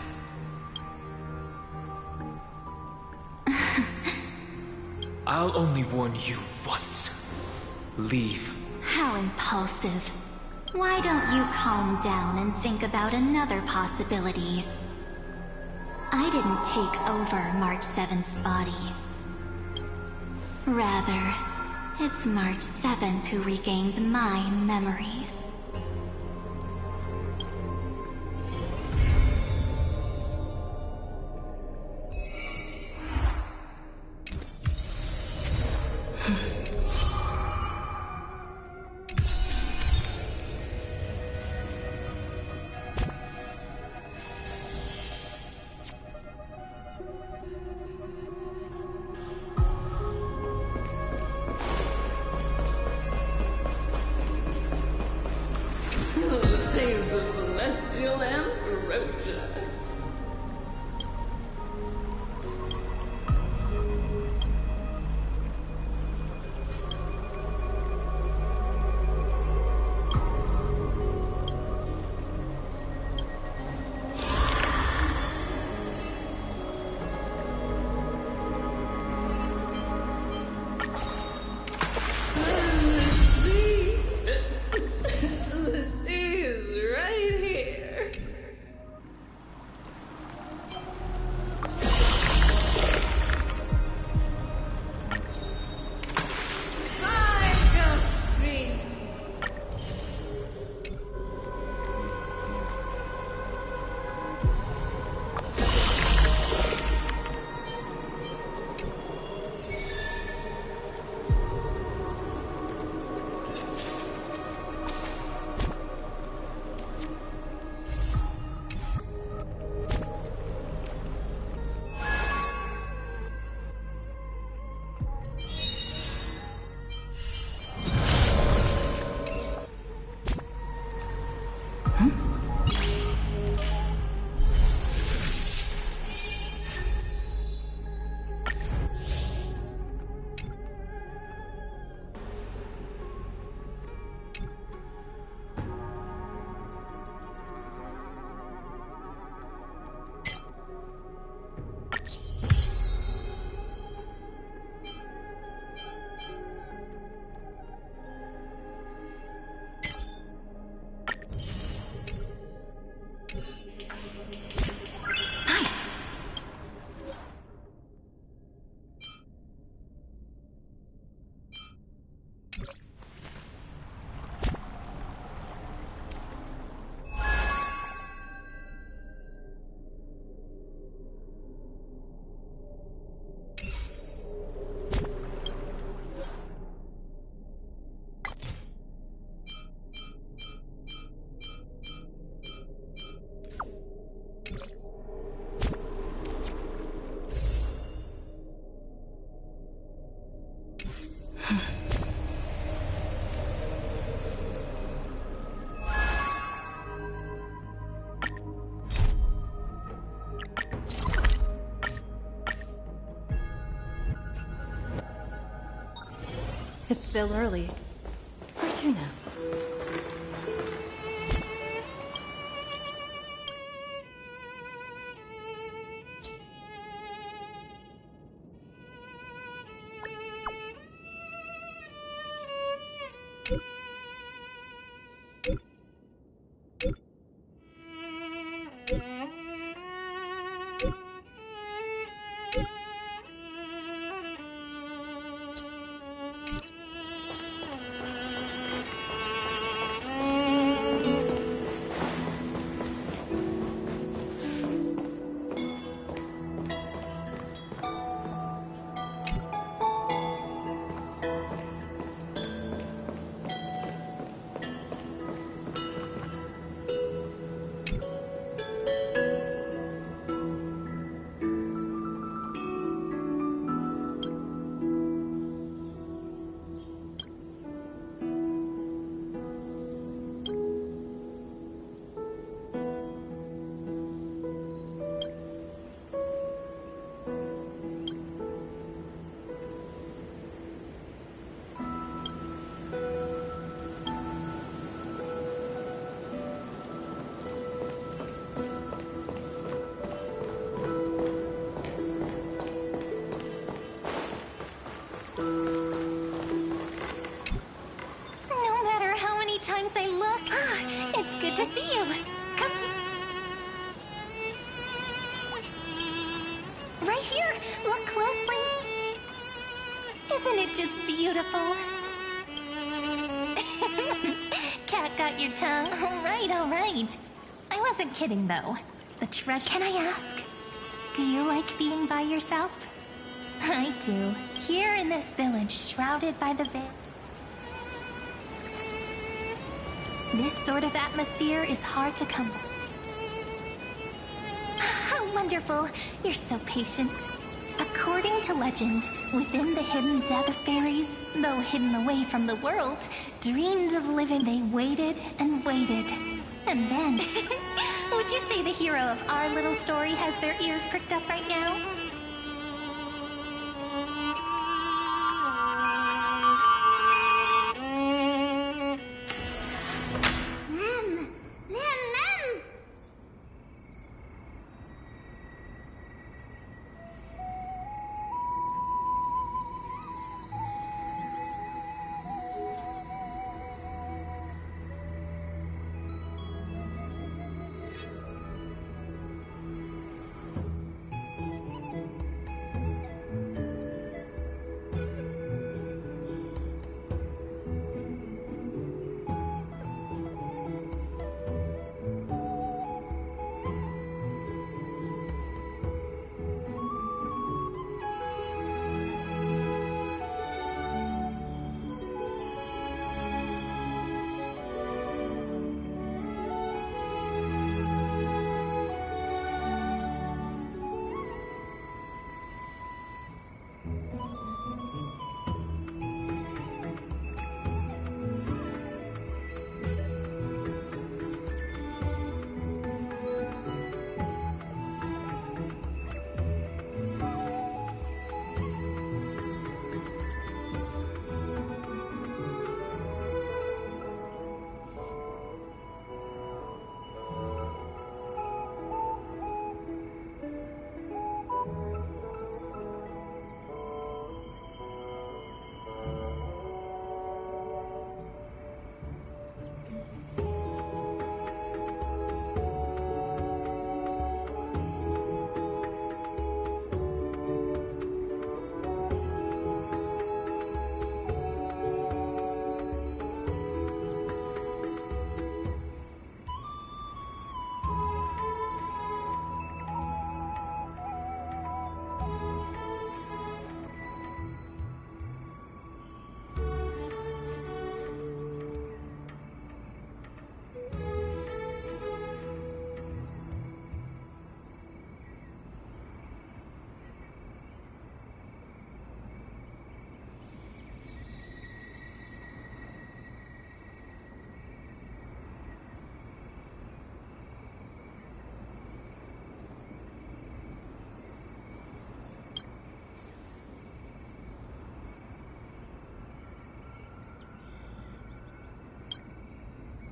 I'll only warn you once. Leave. How impulsive. Why don't you calm down and think about another possibility? I didn't take over March 7th's body. Rather, it's March 7th who regained my memories. It's still early. Where to now? Right here! Look closely! Isn't it just beautiful? Cat got your tongue. All right. I wasn't kidding, though. The treasure... Can I ask? Do you like being by yourself? I do. Here in this village, shrouded by the veil. This sort of atmosphere is hard to come by. How wonderful. You're so patient. According to legend, within the hidden depth of fairies, though hidden away from the world, dreamed of living. They waited and waited. And then... Would you say the hero of our little story has their ears pricked up right now?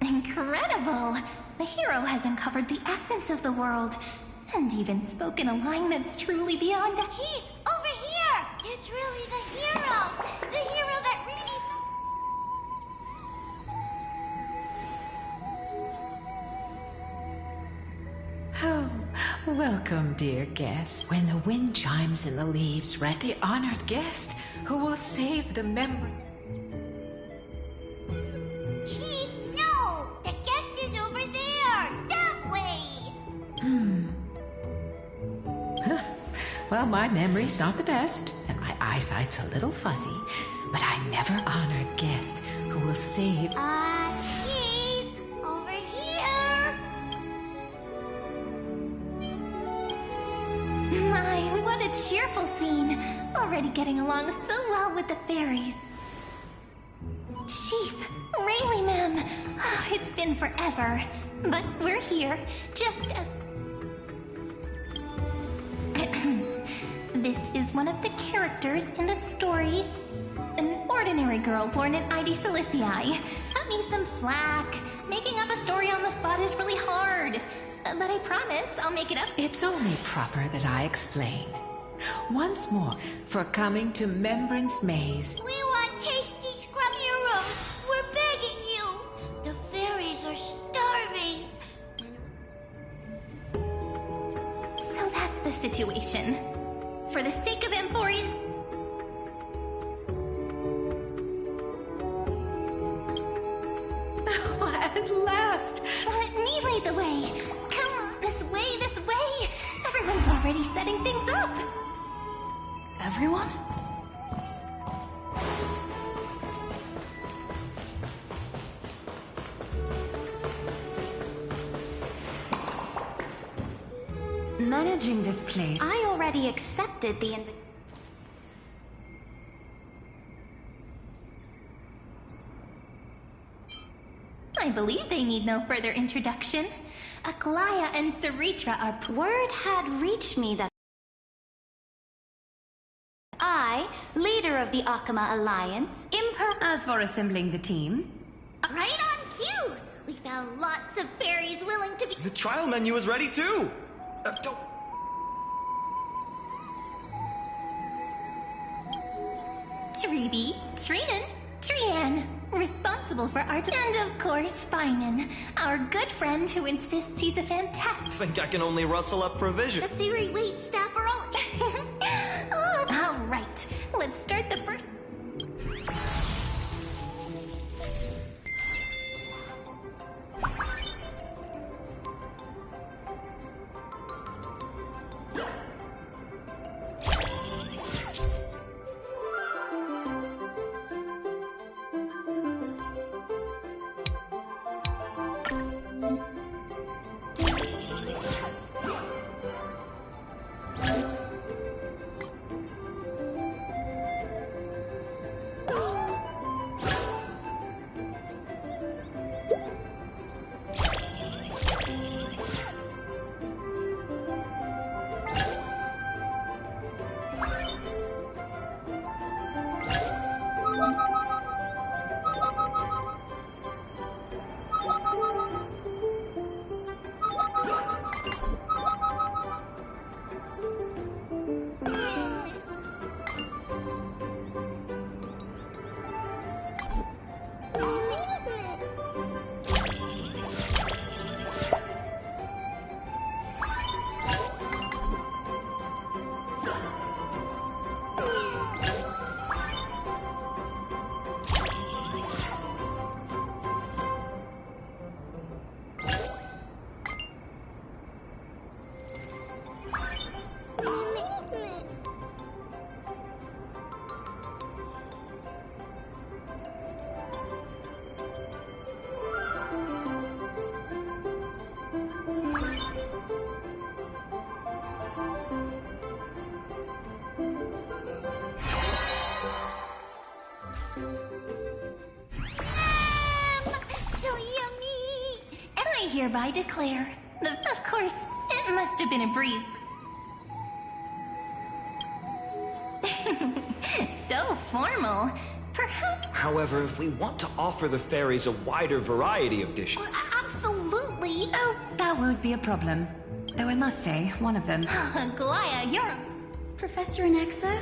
Incredible! The hero has uncovered the essence of the world, and even spoken a line that's truly beyond... Chief, over here! It's really the hero! The hero that really... Oh, welcome, dear guest. When the wind chimes in the leaves, the honored guest who will save the memory... Well, my memory's not the best, and my eyesight's a little fuzzy, but I never honor a guest who will save... Chief! Over here! My, what a cheerful scene! Already getting along so well with the fairies. Chief, Rayleigh, ma'am. It's been forever, but we're here, just as... This is one of the characters in the story. An ordinary girl born in Ide Silicii. Cut me some slack. Making up a story on the spot is really hard. But I promise I'll make it up. It's only proper that I explain. Once more, for coming to Membrance Maze. We want tasty scrummy rooms. We're begging you. The fairies are starving. So that's the situation. For the sake of Amphorius. Oh, at last! Let me lead the way. Come on, this way, this way. Everyone's already setting things up. Everyone? Managing this place. I already accepted the invitation. I believe they need no further introduction. Aglaya and Saritra are... Word had reached me that I, leader of the Akama Alliance, As for assembling the team, Right on cue! We found lots of fairies willing to be... The trial menu is ready too! Don't... Treeby, Trinan, Trian, responsible for art, and of course, Finan, our good friend who insists he's a fantastic... Think I can only rustle up provision. The theory wait staff are all... Oh, all right, let's start the first... hereby declare. Of course, it must have been a breeze. So formal. Perhaps... However, if we want to offer the fairies a wider variety of dishes... Absolutely. Oh, that won't be a problem. Though I must say, one of them... Glaya, you're... Professor Anaxa?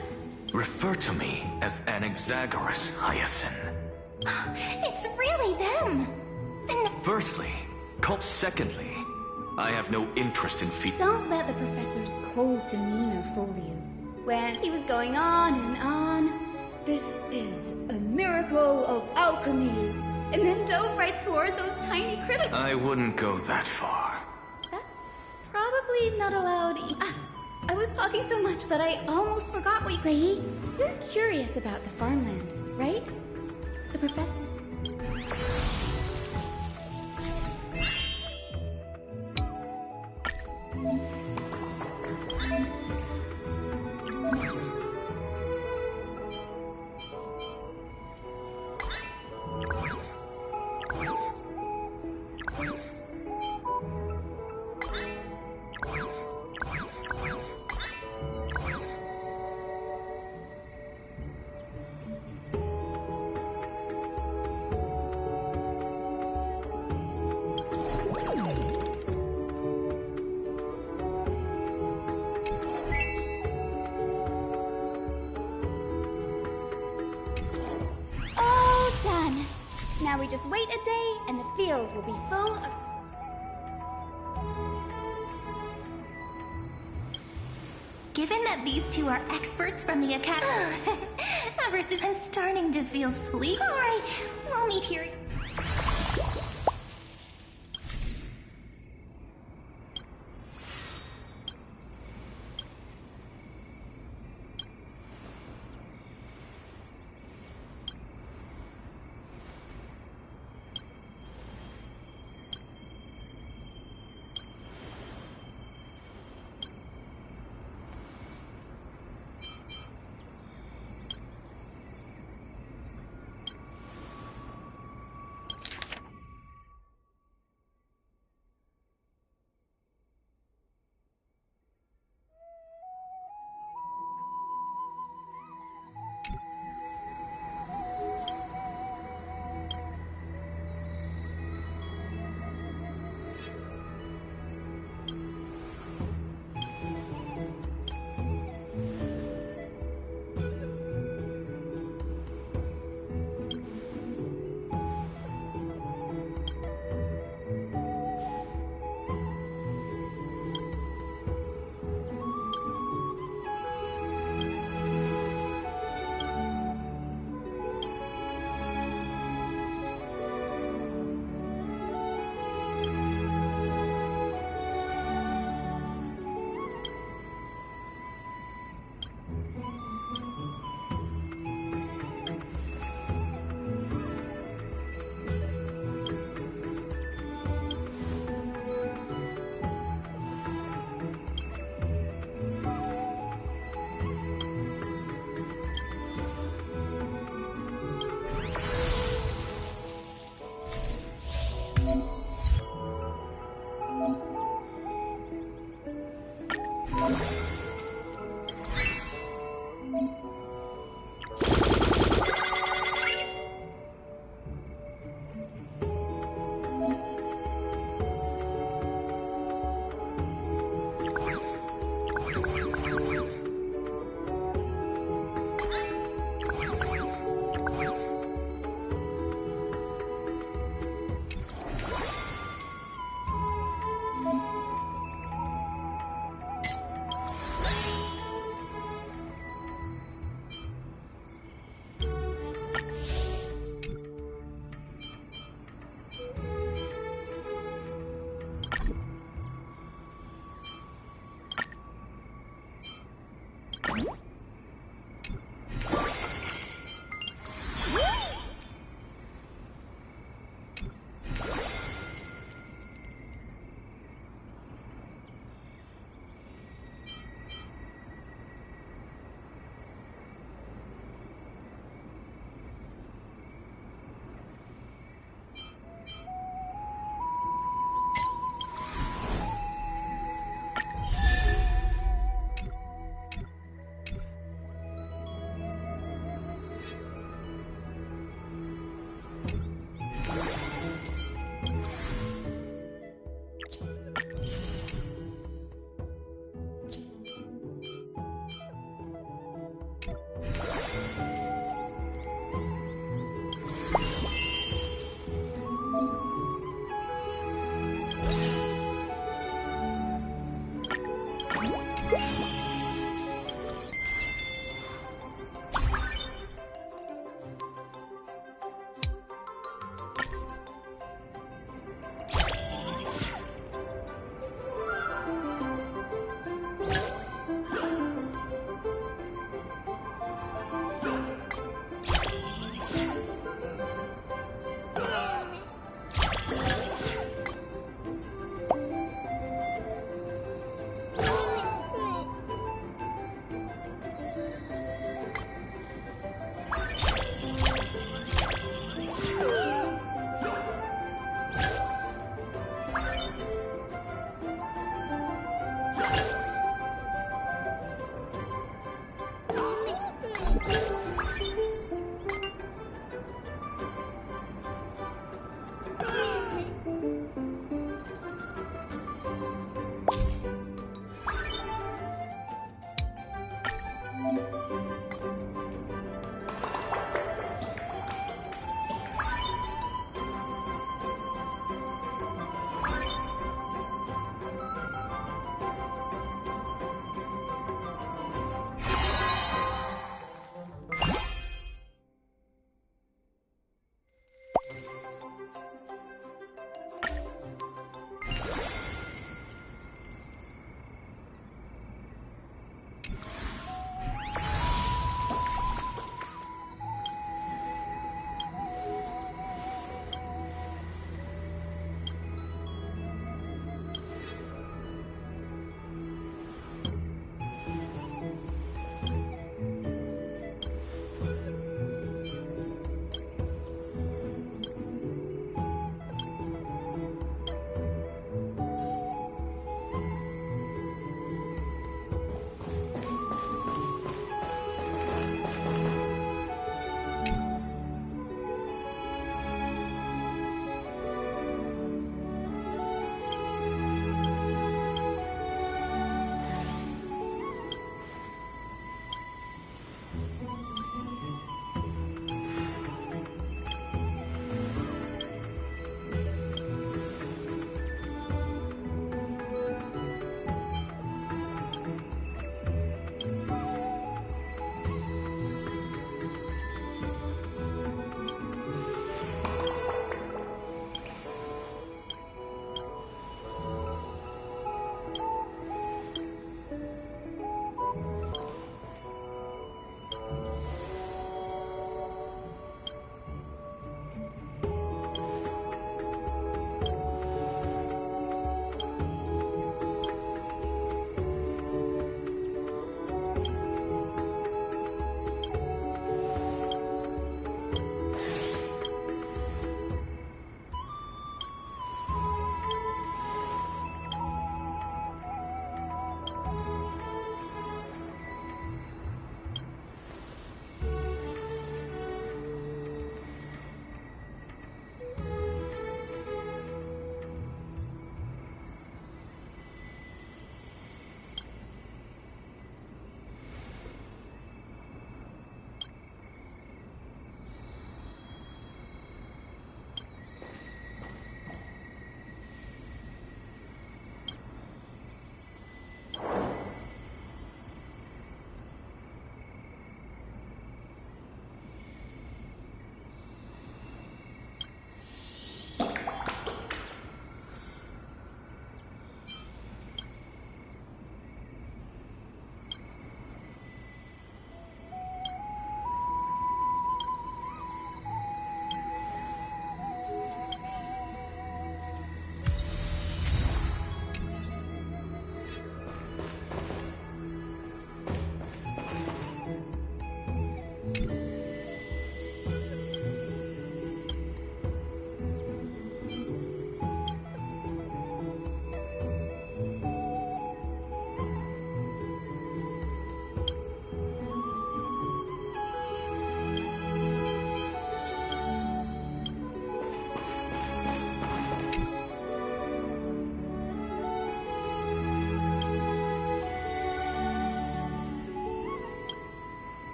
Refer to me as Anaxagoras, Hyacinth. It's really them. Firstly, secondly, I have no interest in feet. Don't let the professor's cold demeanor fool you. When he was going on and on, this is a miracle of alchemy, and then dove right toward those tiny critters. I wouldn't go that far. That's probably not allowed. I was talking so much that I almost forgot what you... Gray, you're curious about the farmland, right? The professor... Now we just wait a day, and the field will be full of... Given that these two are experts from the academy, ever since I'm starting to feel sleepy. All right, we'll meet here.